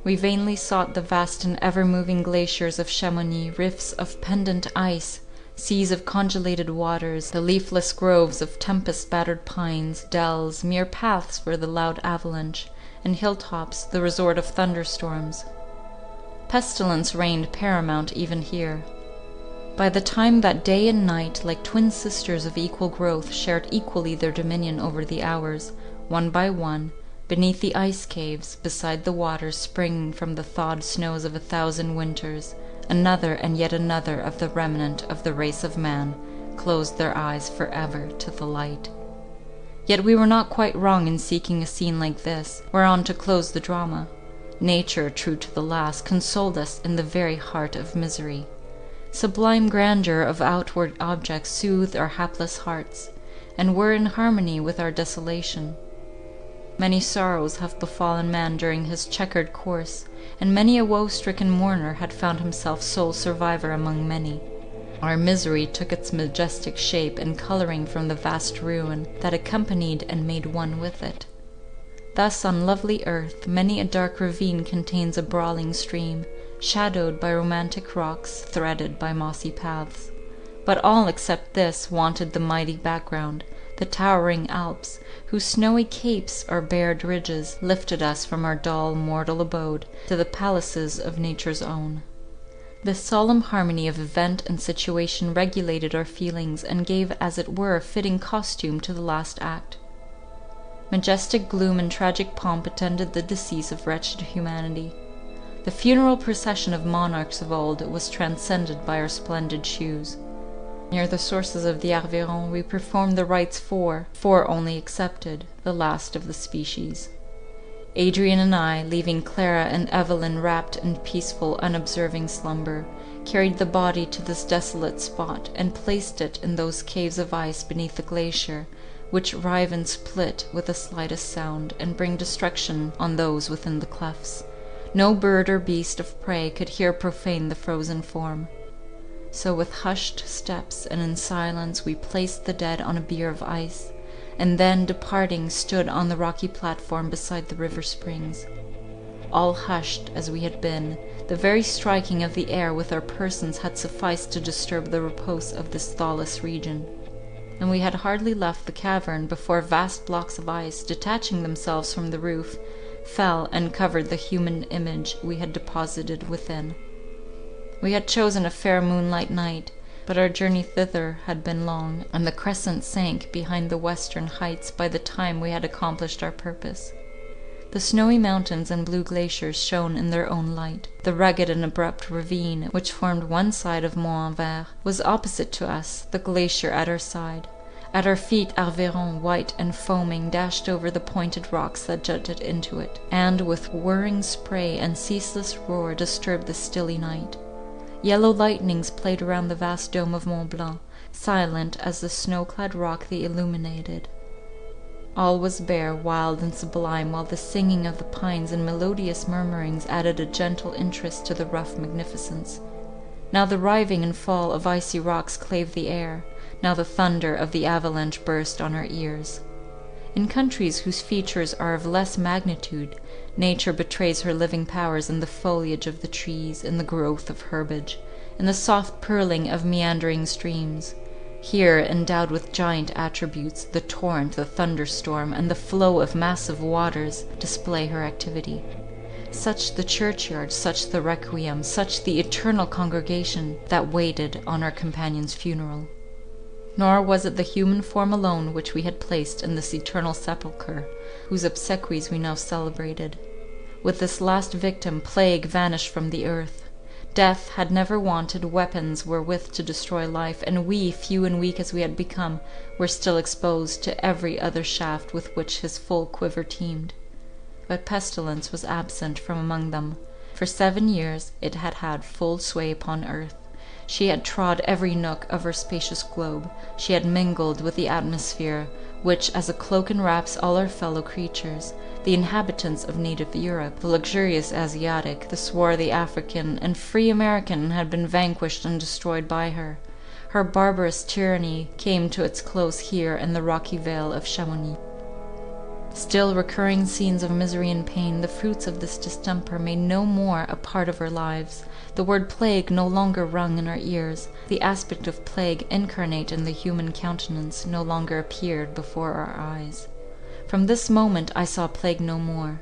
We vainly sought the vast and ever-moving glaciers of Chamonix, rifts of pendant ice, seas of congelated waters, the leafless groves of tempest-battered pines, dells, mere paths for the loud avalanche, and hilltops, the resort of thunderstorms. Pestilence reigned paramount even here. By the time that day and night, like twin sisters of equal growth, shared equally their dominion over the hours, one by one, beneath the ice caves, beside the waters springing from the thawed snows of 1,000 winters, another and yet another of the remnant of the race of man closed their eyes forever to the light. Yet we were not quite wrong in seeking a scene like this, whereon to close the drama. Nature, true to the last, consoled us in the very heart of misery. Sublime grandeur of outward objects soothed our hapless hearts, and were in harmony with our desolation. Many sorrows have befallen man during his checkered course, and many a woe-stricken mourner had found himself sole survivor among many. Our misery took its majestic shape and colouring from the vast ruin that accompanied and made one with it. Thus on lovely earth many a dark ravine contains a brawling stream, shadowed by romantic rocks, threaded by mossy paths. But all except this wanted the mighty background, the towering Alps, whose snowy capes or bared ridges lifted us from our dull mortal abode to the palaces of nature's own. This solemn harmony of event and situation regulated our feelings, and gave as it were fitting costume to the last act. Majestic gloom and tragic pomp attended the decease of wretched humanity. The funeral procession of monarchs of old was transcended by our splendid shoes. Near the sources of the Arveiron we performed the rites four only excepted, the last of the species. Adrian and I, leaving Clara and Evelyn wrapped in peaceful, unobserving slumber, carried the body to this desolate spot, and placed it in those caves of ice beneath the glacier, which rive and split with the slightest sound, and bring destruction on those within the clefts. No bird or beast of prey could here profane the frozen form. So with hushed steps and in silence we placed the dead on a bier of ice, and then, departing, stood on the rocky platform beside the river springs. All hushed as we had been, the very striking of the air with our persons had sufficed to disturb the repose of this thawless region, and we had hardly left the cavern before vast blocks of ice, detaching themselves from the roof, fell and covered the human image we had deposited within. We had chosen a fair moonlight night, but our journey thither had been long, and the crescent sank behind the western heights by the time we had accomplished our purpose. The snowy mountains and blue glaciers shone in their own light. The rugged and abrupt ravine, which formed one side of Mont Anvers, was opposite to us, the glacier at our side. At our feet Arveiron, white and foaming, dashed over the pointed rocks that jutted into it, and with whirring spray and ceaseless roar disturbed the stilly night. Yellow lightnings played around the vast dome of Mont Blanc, silent as the snow-clad rock they illuminated. All was bare, wild, and sublime, while the singing of the pines and melodious murmurings added a gentle interest to the rough magnificence. Now the riving and fall of icy rocks clave the air, now the thunder of the avalanche burst on our ears. In countries whose features are of less magnitude, nature betrays her living powers in the foliage of the trees, in the growth of herbage, in the soft purling of meandering streams. Here, endowed with giant attributes, the torrent, the thunderstorm, and the flow of massive waters display her activity. Such the churchyard, such the requiem, such the eternal congregation that waited on our companion's funeral. Nor was it the human form alone which we had placed in this eternal sepulchre, whose obsequies we now celebrated. With this last victim, plague vanished from the earth. Death had never wanted weapons wherewith to destroy life, and we, few and weak as we had become, were still exposed to every other shaft with which his full quiver teemed. But pestilence was absent from among them. For 7 years it had had full sway upon earth. She had trod every nook of her spacious globe. She had mingled with the atmosphere, which as a cloak enwraps all our fellow creatures. The inhabitants of native Europe, the luxurious Asiatic, the swarthy African, and free American had been vanquished and destroyed by her. Her barbarous tyranny came to its close here in the rocky vale of Chamonix. Still recurring scenes of misery and pain, the fruits of this distemper made no more a part of our lives. The word plague no longer rung in our ears. The aspect of plague incarnate in the human countenance no longer appeared before our eyes. From this moment I saw plague no more.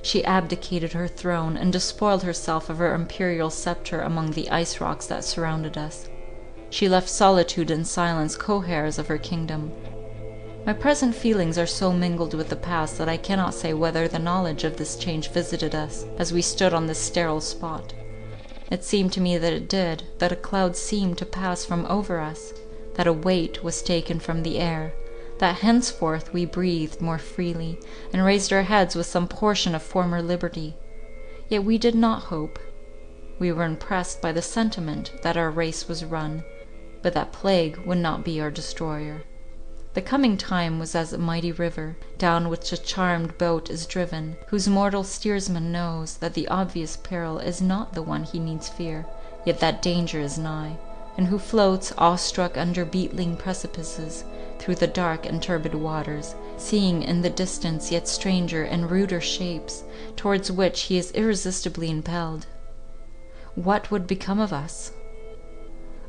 She abdicated her throne, and despoiled herself of her imperial sceptre among the ice rocks that surrounded us. She left solitude and silence co-heirs of her kingdom. My present feelings are so mingled with the past that I cannot say whether the knowledge of this change visited us as we stood on this sterile spot. It seemed to me that it did, that a cloud seemed to pass from over us, that a weight was taken from the air, that henceforth we breathed more freely, and raised our heads with some portion of former liberty. Yet we did not hope. We were impressed by the sentiment that our race was run, but that plague would not be our destroyer. The coming time was as a mighty river, down which a charmed boat is driven, whose mortal steersman knows that the obvious peril is not the one he needs fear, yet that danger is nigh, and who floats, awestruck under beetling precipices, through the dark and turbid waters, seeing in the distance yet stranger and ruder shapes, towards which he is irresistibly impelled. What would become of us?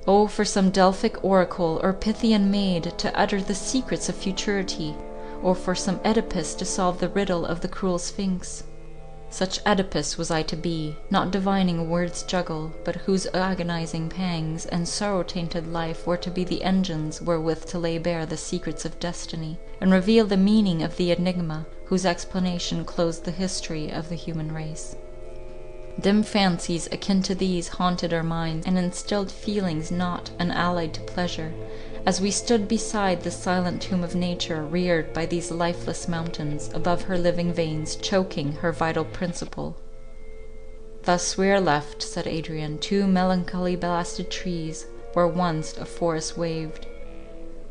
Oh, for some Delphic oracle or Pythian maid to utter the secrets of futurity, or for some Oedipus to solve the riddle of the cruel Sphinx. Such Oedipus was I to be, not divining a word's juggle, but whose agonizing pangs and sorrow-tainted life were to be the engines wherewith to lay bare the secrets of destiny, and reveal the meaning of the enigma, whose explanation closed the history of the human race. Dim fancies akin to these haunted our minds, and instilled feelings not unallied to pleasure, as we stood beside the silent tomb of nature reared by these lifeless mountains, above her living veins, choking her vital principle. "Thus we are left," said Adrian, "two melancholy blasted trees, where once a forest waved.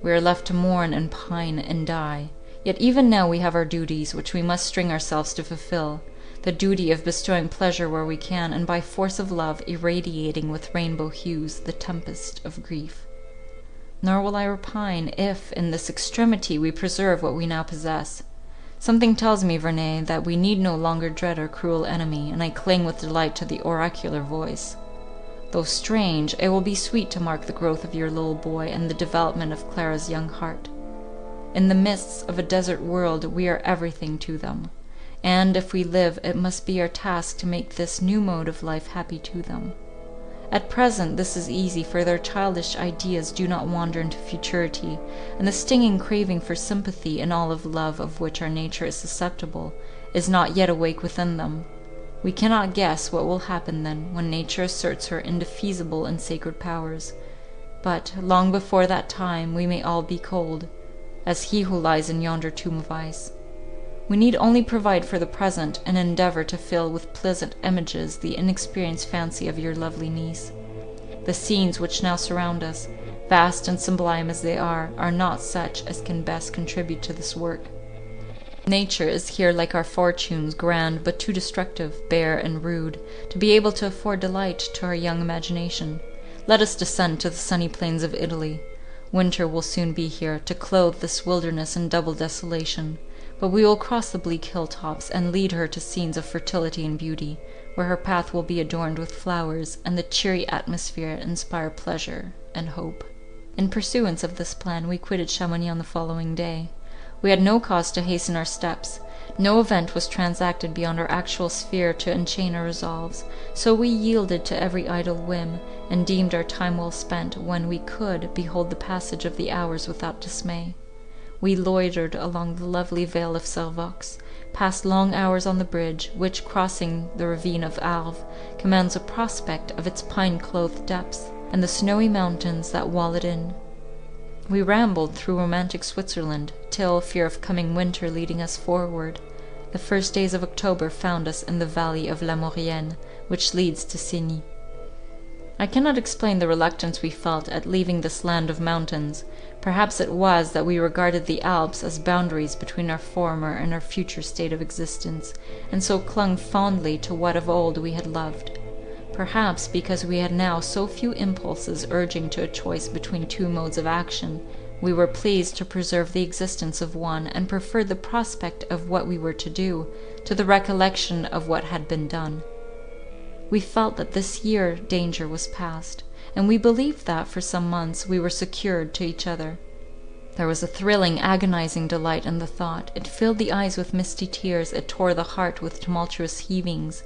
We are left to mourn and pine and die. Yet even now we have our duties, which we must string ourselves to fulfill. The duty of bestowing pleasure where we can, and by force of love irradiating with rainbow hues the tempest of grief. Nor will I repine if, in this extremity, we preserve what we now possess. Something tells me, Verney, that we need no longer dread our cruel enemy, and I cling with delight to the oracular voice. Though strange, it will be sweet to mark the growth of your little boy and the development of Clara's young heart. In the midst of a desert world we are everything to them. And if we live, it must be our task to make this new mode of life happy to them. At present this is easy, for their childish ideas do not wander into futurity, and the stinging craving for sympathy and all of love of which our nature is susceptible is not yet awake within them. We cannot guess what will happen then, when nature asserts her indefeasible and sacred powers. But long before that time we may all be cold, as he who lies in yonder tomb of ice. We need only provide for the present, and endeavour to fill with pleasant images the inexperienced fancy of your lovely niece. The scenes which now surround us, vast and sublime as they are not such as can best contribute to this work. Nature is here like our fortunes, grand but too destructive, bare and rude, to be able to afford delight to our young imagination. Let us descend to the sunny plains of Italy. Winter will soon be here, to clothe this wilderness in double desolation, but we will cross the bleak hilltops, and lead her to scenes of fertility and beauty, where her path will be adorned with flowers, and the cheery atmosphere inspire pleasure and hope. In pursuance of this plan, we quitted Chamonix on the following day. We had no cause to hasten our steps. No event was transacted beyond our actual sphere to enchain our resolves, so we yielded to every idle whim, and deemed our time well spent when we could behold the passage of the hours without dismay. We loitered along the lovely vale of Servox, passed long hours on the bridge, which, crossing the ravine of Arve, commands a prospect of its pine-clothed depths, and the snowy mountains that wall it in. We rambled through romantic Switzerland, till, fear of coming winter leading us forward, the first days of October found us in the valley of La Maurienne, which leads to Signy. I cannot explain the reluctance we felt at leaving this land of mountains. Perhaps it was that we regarded the Alps as boundaries between our former and our future state of existence, and so clung fondly to what of old we had loved. Perhaps because we had now so few impulses urging to a choice between two modes of action, we were pleased to preserve the existence of one, and preferred the prospect of what we were to do, to the recollection of what had been done. We felt that this year danger was past, and we believed that, for some months, we were secured to each other. There was a thrilling, agonizing delight in the thought. It filled the eyes with misty tears, it tore the heart with tumultuous heavings.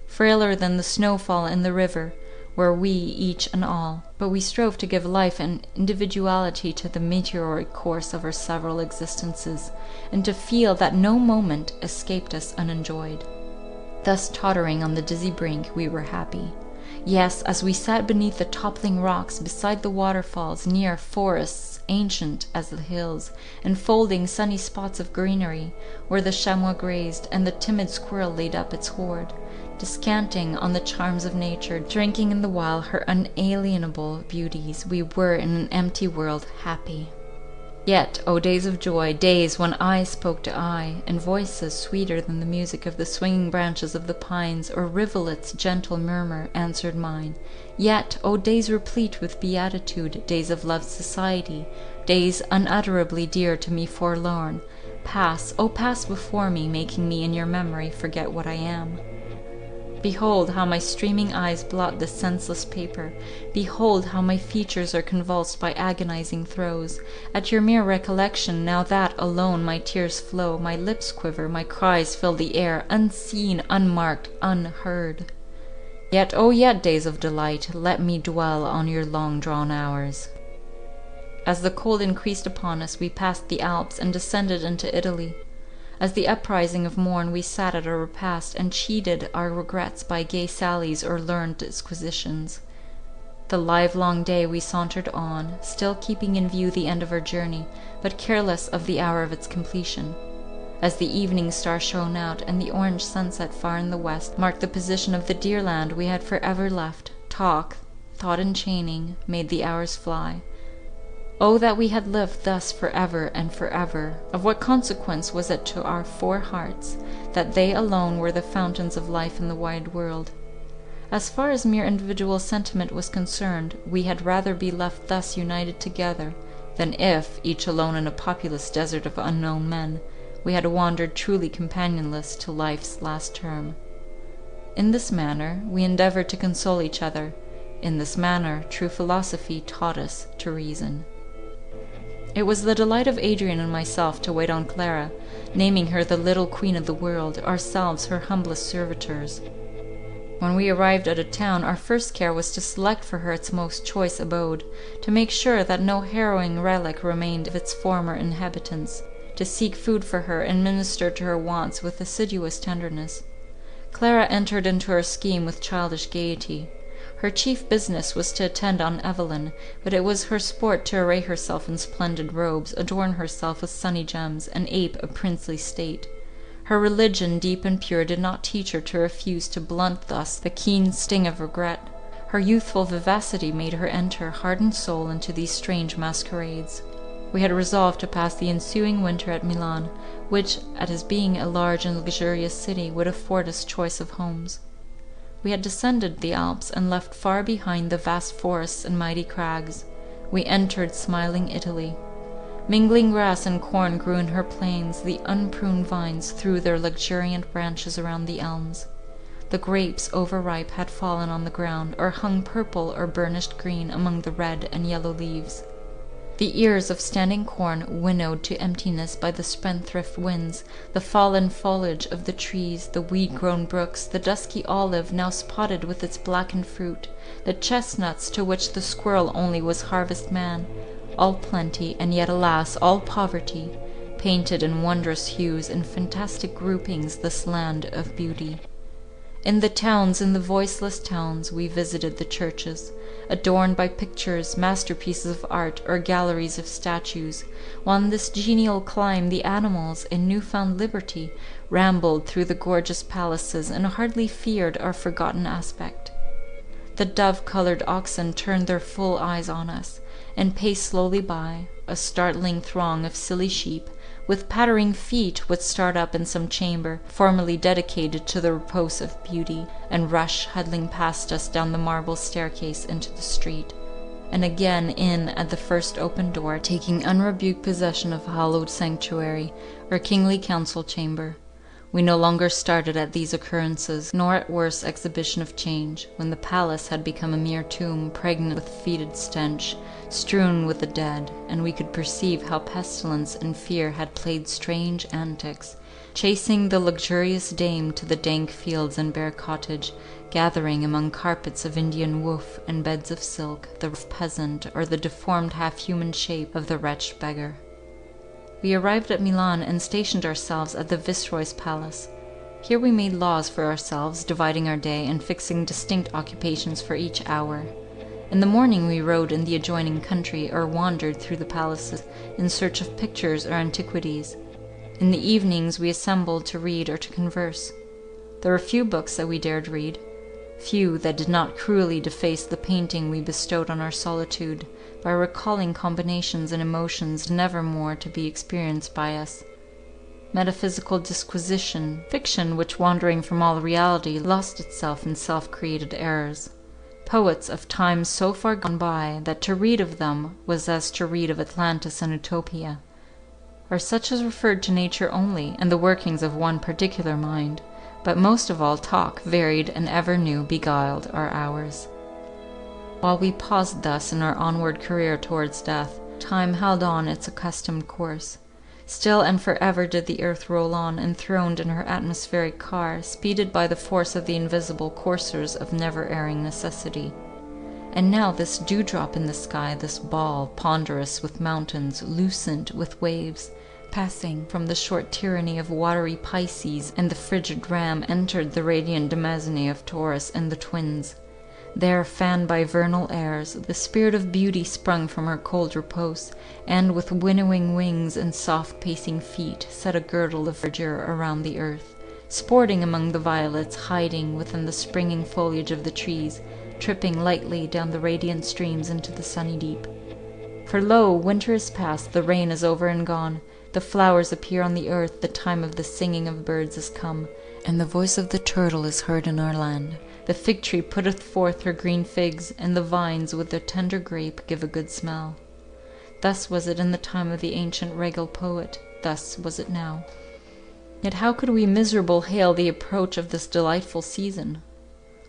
Frailer than the snowfall in the river were we, each and all, but we strove to give life and individuality to the meteoric course of our several existences, and to feel that no moment escaped us unenjoyed. Thus tottering on the dizzy brink, we were happy. Yes, as we sat beneath the toppling rocks, beside the waterfalls, near forests ancient as the hills, enfolding sunny spots of greenery, where the chamois grazed, and the timid squirrel laid up its hoard, descanting on the charms of nature, drinking in the while her unalienable beauties, we were in an empty world happy. Yet, O days of joy, days when eye spoke to eye, and voices sweeter than the music of the swinging branches of the pines, or rivulet's gentle murmur, answered mine. Yet, O days replete with beatitude, days of love's society, days unutterably dear to me forlorn, pass, O pass before me, making me in your memory forget what I am. Behold how my streaming eyes blot this senseless paper. Behold how my features are convulsed by agonizing throes. At your mere recollection, now that alone my tears flow, my lips quiver, my cries fill the air, unseen, unmarked, unheard. Yet, oh yet, days of delight, let me dwell on your long-drawn hours. As the cold increased upon us, we passed the Alps and descended into Italy. As the uprising of morn, we sat at our repast, and cheated our regrets by gay sallies or learned disquisitions. The livelong day we sauntered on, still keeping in view the end of our journey, but careless of the hour of its completion. As the evening star shone out, and the orange sunset far in the west marked the position of the dear land we had forever left, talk, thought enchaining, made the hours fly. Oh, that we had lived thus forever and forever! Of what consequence was it to our 4 hearts, that they alone were the fountains of life in the wide world? As far as mere individual sentiment was concerned, we had rather be left thus united together, than if, each alone in a populous desert of unknown men, we had wandered truly companionless to life's last term. In this manner we endeavored to console each other. In this manner true philosophy taught us to reason. It was the delight of Adrian and myself to wait on Clara, naming her the little queen of the world, ourselves her humblest servitors. When we arrived at a town, our first care was to select for her its most choice abode, to make sure that no harrowing relic remained of its former inhabitants, to seek food for her and minister to her wants with assiduous tenderness. Clara entered into her scheme with childish gaiety. Her chief business was to attend on Evelyn, but it was her sport to array herself in splendid robes, adorn herself with sunny gems, and ape a princely state. Her religion, deep and pure, did not teach her to refuse to blunt thus the keen sting of regret. Her youthful vivacity made her enter, heart and soul, into these strange masquerades. We had resolved to pass the ensuing winter at Milan, which, at its being a large and luxurious city, would afford us choice of homes. We had descended the Alps and left far behind the vast forests and mighty crags. We entered smiling Italy. Mingling grass and corn grew in her plains, the unpruned vines threw their luxuriant branches around the elms. The grapes, overripe, had fallen on the ground, or hung purple or burnished green among the red and yellow leaves. The ears of standing corn, winnowed to emptiness by the spendthrift winds, the fallen foliage of the trees, the weed-grown brooks, the dusky olive now spotted with its blackened fruit, the chestnuts to which the squirrel only was harvest-man, all plenty, and yet, alas, all poverty, painted in wondrous hues and fantastic groupings this land of beauty. In the towns, in the voiceless towns, we visited the churches, adorned by pictures, masterpieces of art, or galleries of statues, while in this genial clime the animals, in new-found liberty, rambled through the gorgeous palaces and hardly feared our forgotten aspect. The dove-coloured oxen turned their full eyes on us, and paced slowly by. A startling throng of silly sheep, with pattering feet, would start up in some chamber, formerly dedicated to the repose of beauty, and rush huddling past us down the marble staircase into the street, and again in at the first open door, taking unrebuked possession of hallowed sanctuary, or kingly council chamber. We no longer started at these occurrences, nor at worse exhibition of change, when the palace had become a mere tomb, pregnant with fetid stench, strewn with the dead, and we could perceive how pestilence and fear had played strange antics, chasing the luxurious dame to the dank fields and bare cottage, gathering among carpets of Indian woof and beds of silk the rough peasant or the deformed half-human shape of the wretched beggar. We arrived at Milan and stationed ourselves at the Viceroy's palace. Here we made laws for ourselves, dividing our day and fixing distinct occupations for each hour. In the morning we rode in the adjoining country or wandered through the palaces in search of pictures or antiquities. In the evenings we assembled to read or to converse. There were few books that we dared read, few that did not cruelly deface the painting we bestowed on our solitude, by recalling combinations and emotions never more to be experienced by us. Metaphysical disquisition, fiction which, wandering from all reality, lost itself in self-created errors. Poets of times so far gone by that to read of them was as to read of Atlantis and Utopia, or such as referred to nature only and the workings of one particular mind, but most of all talk, varied and ever new, beguiled our hours. While we paused thus in our onward career towards death, time held on its accustomed course. Still and forever did the earth roll on, enthroned in her atmospheric car, speeded by the force of the invisible coursers of never-erring necessity. And now this dewdrop in the sky, this ball, ponderous with mountains, lucent with waves, passing from the short tyranny of watery Pisces and the frigid Ram, entered the radiant demesne of Taurus and the Twins. There, fanned by vernal airs, the spirit of beauty sprung from her cold repose, and with winnowing wings and soft-pacing feet set a girdle of verdure around the earth, sporting among the violets, hiding within the springing foliage of the trees, tripping lightly down the radiant streams into the sunny deep. For lo, winter is past, the rain is over and gone, the flowers appear on the earth, the time of the singing of birds is come, and the voice of the turtle is heard in our land. The fig tree putteth forth her green figs, and the vines with their tender grape give a good smell. Thus was it in the time of the ancient regal poet, thus was it now. Yet how could we miserable hail the approach of this delightful season?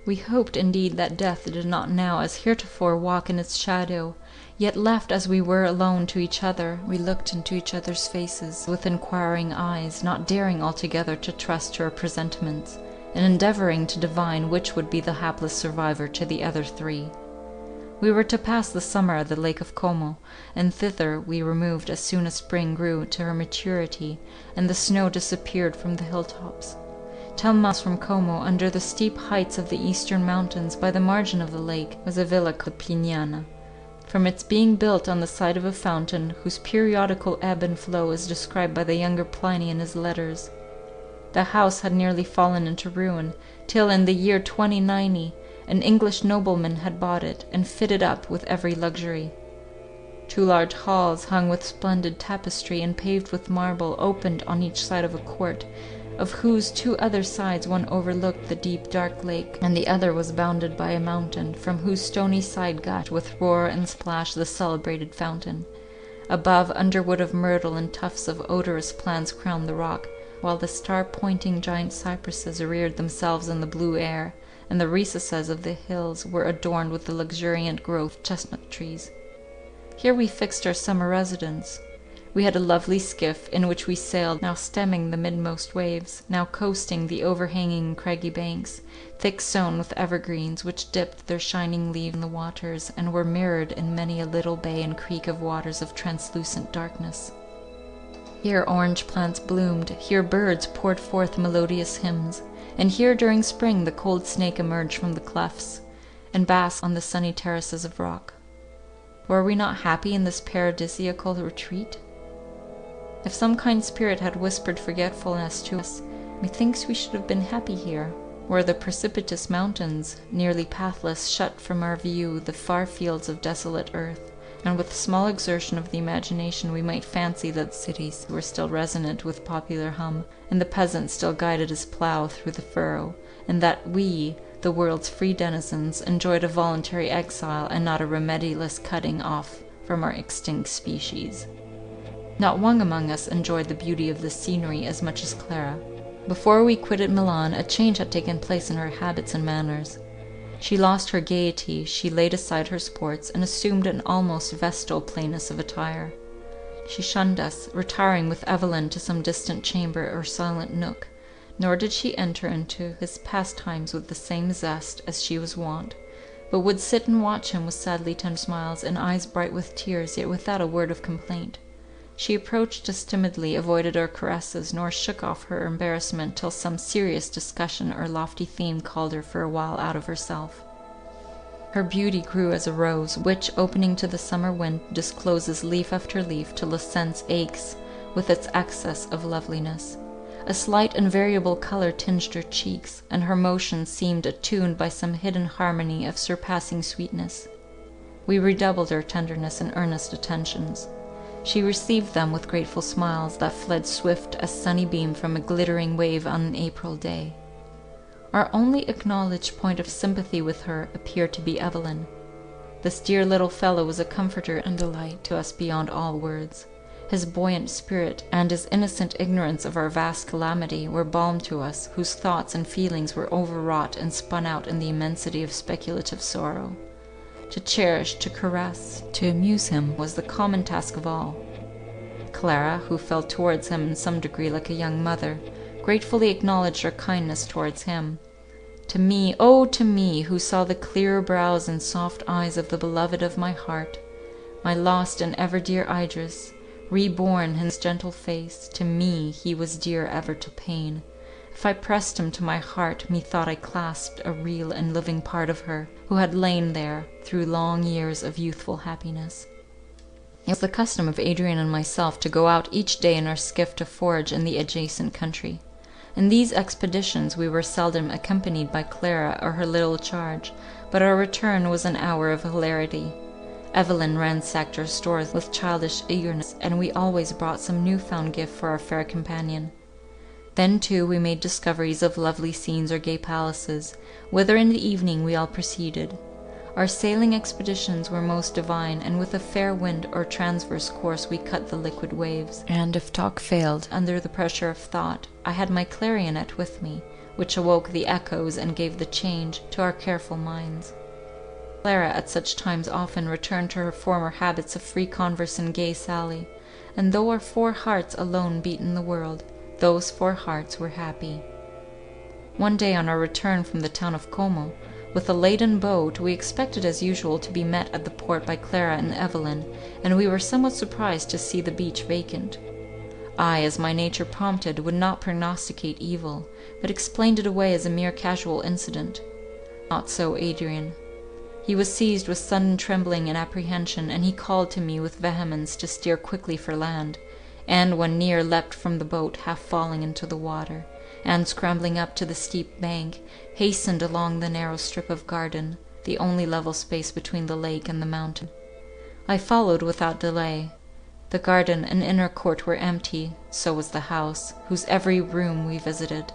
We hoped indeed that death did not now as heretofore walk in its shadow, yet left as we were alone to each other, we looked into each other's faces with inquiring eyes, not daring altogether to trust to our presentiments, and endeavouring to divine which would be the hapless survivor to the other three. We were to pass the summer at the Lake of Como, and thither we removed as soon as spring grew to her maturity, and the snow disappeared from the hilltops. 10 miles from Como, under the steep heights of the eastern mountains, by the margin of the lake, was a villa called Pignana, from its being built on the side of a fountain, whose periodical ebb and flow is described by the younger Pliny in his letters. The house had nearly fallen into ruin, till in the year 2090 an English nobleman had bought it, and fitted up with every luxury. 2 large halls, hung with splendid tapestry and paved with marble, opened on each side of a court, of whose two other sides one overlooked the deep dark lake, and the other was bounded by a mountain, from whose stony side gushed with roar and splash the celebrated fountain. Above, underwood of myrtle and tufts of odorous plants crowned the rock, while the star-pointing giant cypresses reared themselves in the blue air, and the recesses of the hills were adorned with the luxuriant growth of chestnut trees. Here we fixed our summer residence. We had a lovely skiff, in which we sailed, now stemming the midmost waves, now coasting the overhanging craggy banks, thick sown with evergreens, which dipped their shining leaves in the waters, and were mirrored in many a little bay and creek of waters of translucent darkness. Here orange plants bloomed, here birds poured forth melodious hymns, and here during spring the cold snake emerged from the clefts, and basked on the sunny terraces of rock. Were we not happy in this paradisiacal retreat? If some kind spirit had whispered forgetfulness to us, methinks we should have been happy here, where the precipitous mountains, nearly pathless, shut from our view the far fields of desolate earth, and with small exertion of the imagination we might fancy that the cities were still resonant with popular hum, and the peasant still guided his plough through the furrow, and that we, the world's free denizens, enjoyed a voluntary exile and not a remediless cutting off from our extinct species. Not one among us enjoyed the beauty of the scenery as much as Clara. Before we quitted Milan, a change had taken place in her habits and manners. She lost her gaiety, she laid aside her sports, and assumed an almost vestal plainness of attire. She shunned us, retiring with Evelyn to some distant chamber or silent nook, nor did she enter into his pastimes with the same zest as she was wont, but would sit and watch him with sadly tender smiles, and eyes bright with tears, yet without a word of complaint. She approached us timidly, avoided our caresses, nor shook off her embarrassment till some serious discussion or lofty theme called her for a while out of herself. Her beauty grew as a rose, which, opening to the summer wind, discloses leaf after leaf till the sense aches with its excess of loveliness. A slight and variable colour tinged her cheeks, and her motions seemed attuned by some hidden harmony of surpassing sweetness. We redoubled our tenderness and earnest attentions. She received them with grateful smiles that fled swift as sunny beam from a glittering wave on an April day. Our only acknowledged point of sympathy with her appeared to be Evelyn. This dear little fellow was a comforter and delight to us beyond all words. His buoyant spirit and his innocent ignorance of our vast calamity were balm to us, whose thoughts and feelings were overwrought and spun out in the immensity of speculative sorrow. To cherish, to caress, to amuse him was the common task of all. Clara, who felt towards him in some degree like a young mother, gratefully acknowledged our kindness towards him. To me, oh, to me, who saw the clear brows and soft eyes of the beloved of my heart, my lost and ever dear Idris, reborn in his gentle face, to me he was dear ever to pain. If I pressed him to my heart, methought I clasped a real and living part of her, who had lain there through long years of youthful happiness. It was the custom of Adrian and myself to go out each day in our skiff to forage in the adjacent country. In these expeditions we were seldom accompanied by Clara or her little charge, but our return was an hour of hilarity. Evelyn ransacked our stores with childish eagerness, and we always brought some new-found gift for our fair companion. Then, too, we made discoveries of lovely scenes or gay palaces, whither in the evening we all proceeded. Our sailing expeditions were most divine, and with a fair wind or transverse course we cut the liquid waves, and if talk failed under the pressure of thought, I had my clarionet with me, which awoke the echoes and gave the change to our careful minds. Clara at such times often returned to her former habits of free converse and gay sally, and though our 4 hearts alone beat in the world, those 4 hearts were happy. One day on our return from the town of Como, with a laden boat, we expected as usual to be met at the port by Clara and Evelyn, and we were somewhat surprised to see the beach vacant. I, as my nature prompted, would not prognosticate evil, but explained it away as a mere casual incident. Not so Adrian. He was seized with sudden trembling and apprehension, and he called to me with vehemence to steer quickly for land, and when near leapt from the boat, half falling into the water, and scrambling up to the steep bank, hastened along the narrow strip of garden, the only level space between the lake and the mountain. I followed without delay. The garden and inner court were empty, so was the house, whose every room we visited.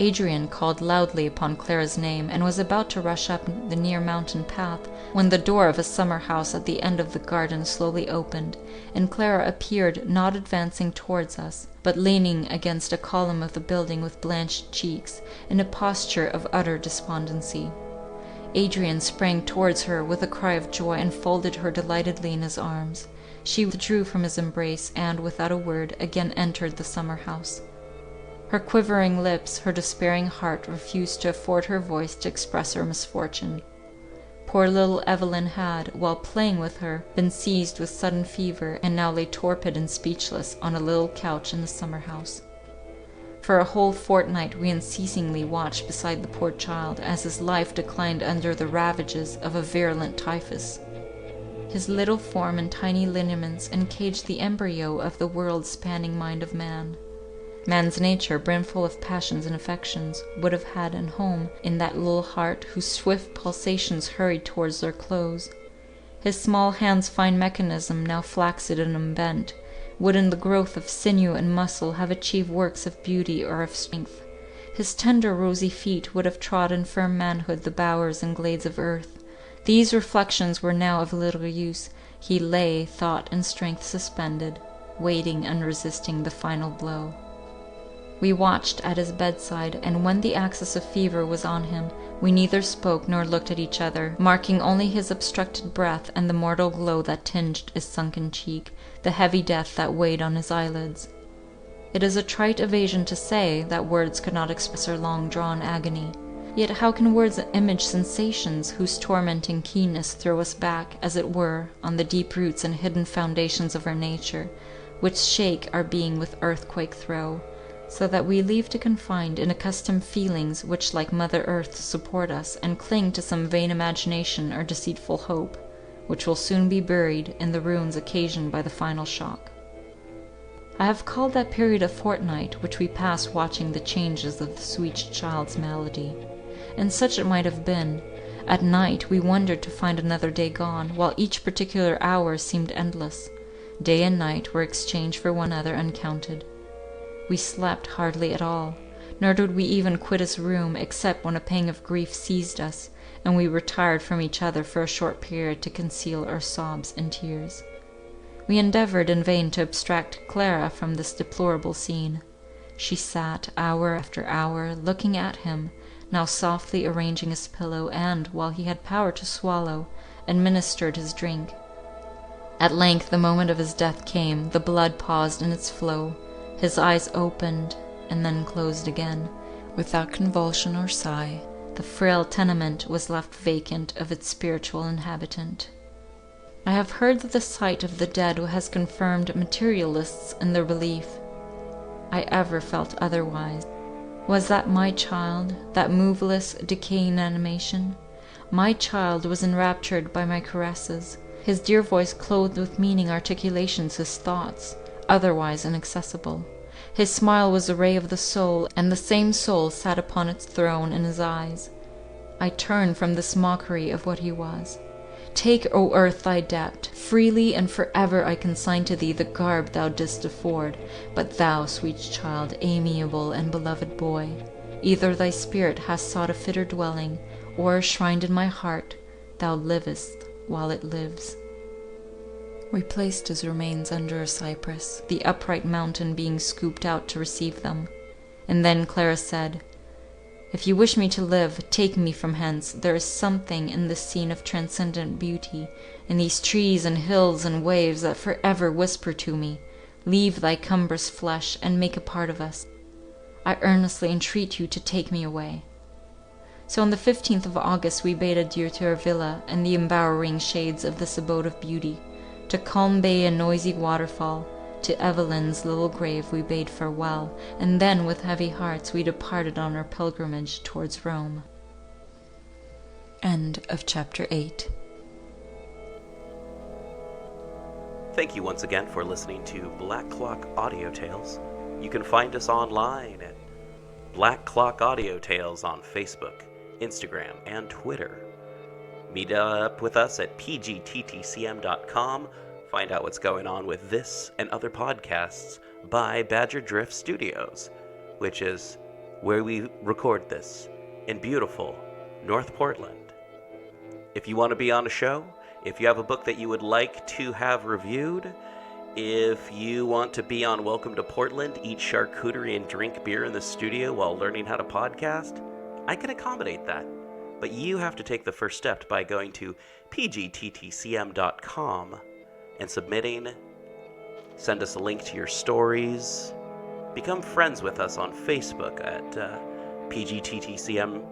Adrian called loudly upon Clara's name, and was about to rush up the near mountain path, when the door of a summer house at the end of the garden slowly opened, and Clara appeared, not advancing towards us, but leaning against a column of the building with blanched cheeks, in a posture of utter despondency. Adrian sprang towards her with a cry of joy, and folded her delightedly in his arms. She withdrew from his embrace, and, without a word, again entered the summer house. Her quivering lips, her despairing heart, refused to afford her voice to express her misfortune. Poor little Evelyn had, while playing with her, been seized with sudden fever, and now lay torpid and speechless on a little couch in the summer house. For a whole fortnight we unceasingly watched beside the poor child, as his life declined under the ravages of a virulent typhus. His little form and tiny lineaments encaged the embryo of the world-spanning mind of man. Man's nature, brimful of passions and affections, would have had an home in that little heart whose swift pulsations hurried towards their close. His small hand's fine mechanism, now flaccid and unbent, would in the growth of sinew and muscle have achieved works of beauty or of strength. His tender rosy feet would have trod in firm manhood the bowers and glades of earth. These reflections were now of little use. He lay, thought and strength suspended, waiting unresisting the final blow. We watched at his bedside, and when the access of fever was on him, we neither spoke nor looked at each other, marking only his obstructed breath and the mortal glow that tinged his sunken cheek, the heavy death that weighed on his eyelids. It is a trite evasion to say that words could not express our long-drawn agony. Yet how can words image sensations whose tormenting keenness throw us back, as it were, on the deep roots and hidden foundations of our nature, which shake our being with earthquake throe, so that we leave to confide in accustomed feelings which like Mother Earth support us, and cling to some vain imagination or deceitful hope, which will soon be buried in the ruins occasioned by the final shock. I have called that period a fortnight which we passed watching the changes of the sweet child's malady, and such it might have been. At night we wondered to find another day gone, while each particular hour seemed endless. Day and night were exchanged for one another uncounted. We slept hardly at all, nor did we even quit his room, except when a pang of grief seized us, and we retired from each other for a short period to conceal our sobs and tears. We endeavoured in vain to abstract Clara from this deplorable scene. She sat, hour after hour, looking at him, now softly arranging his pillow, and, while he had power to swallow, administered his drink. At length the moment of his death came, the blood paused in its flow, his eyes opened, and then closed again. Without convulsion or sigh, the frail tenement was left vacant of its spiritual inhabitant. I have heard that the sight of the dead has confirmed materialists in their belief. I ever felt otherwise. Was that my child, that moveless, decaying animation? My child was enraptured by my caresses, his dear voice clothed with meaning articulations his thoughts, otherwise inaccessible. His smile was the ray of the soul, and the same soul sat upon its throne in his eyes. I turned from this mockery of what he was. Take, O earth, thy debt. Freely and forever I consign to thee the garb thou didst afford. But thou, sweet child, amiable and beloved boy, either thy spirit has sought a fitter dwelling, or, shrined in my heart, thou livest while it lives. We placed his remains under a cypress, the upright mountain being scooped out to receive them. And then Clara said, "If you wish me to live, take me from hence. There is something in this scene of transcendent beauty, in these trees and hills and waves that forever whisper to me, 'Leave thy cumbrous flesh, and make a part of us.' I earnestly entreat you to take me away." So on the 15th of August we bade adieu to our villa and the embowering shades of this abode of beauty. To calm bay and noisy waterfall, to Evelyn's little grave we bade farewell, and then with heavy hearts we departed on our pilgrimage towards Rome. End of chapter 8. Thank you once again for listening to Black Clock Audio Tales. You can find us online at Black Clock Audio Tales on Facebook, Instagram, and Twitter. Meet up with us at pgttcm.com find out what's going on with this and other podcasts by Badger Drift Studios, which is where we record this in beautiful North Portland. If you want to be on a show, if you have a book that you would like to have reviewed, if you want to be on Welcome to Portland, eat charcuterie and drink beer in the studio while learning how to podcast, I can accommodate that. But you have to take the first step by going to pgttcm.com and submitting. Send us a link to your stories. Become friends with us on Facebook at PGTTCM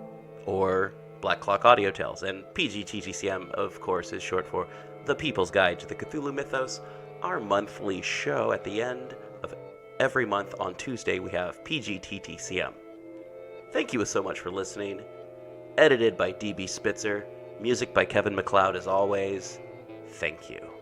or Black Clock Audio Tales. And PGTTCM, of course, is short for The People's Guide to the Cthulhu Mythos. Our monthly show at the end of every month on Tuesday, we have PGTTCM. Thank you so much for listening. Edited by DB Spitzer. Music by Kevin MacLeod as always. Thank you.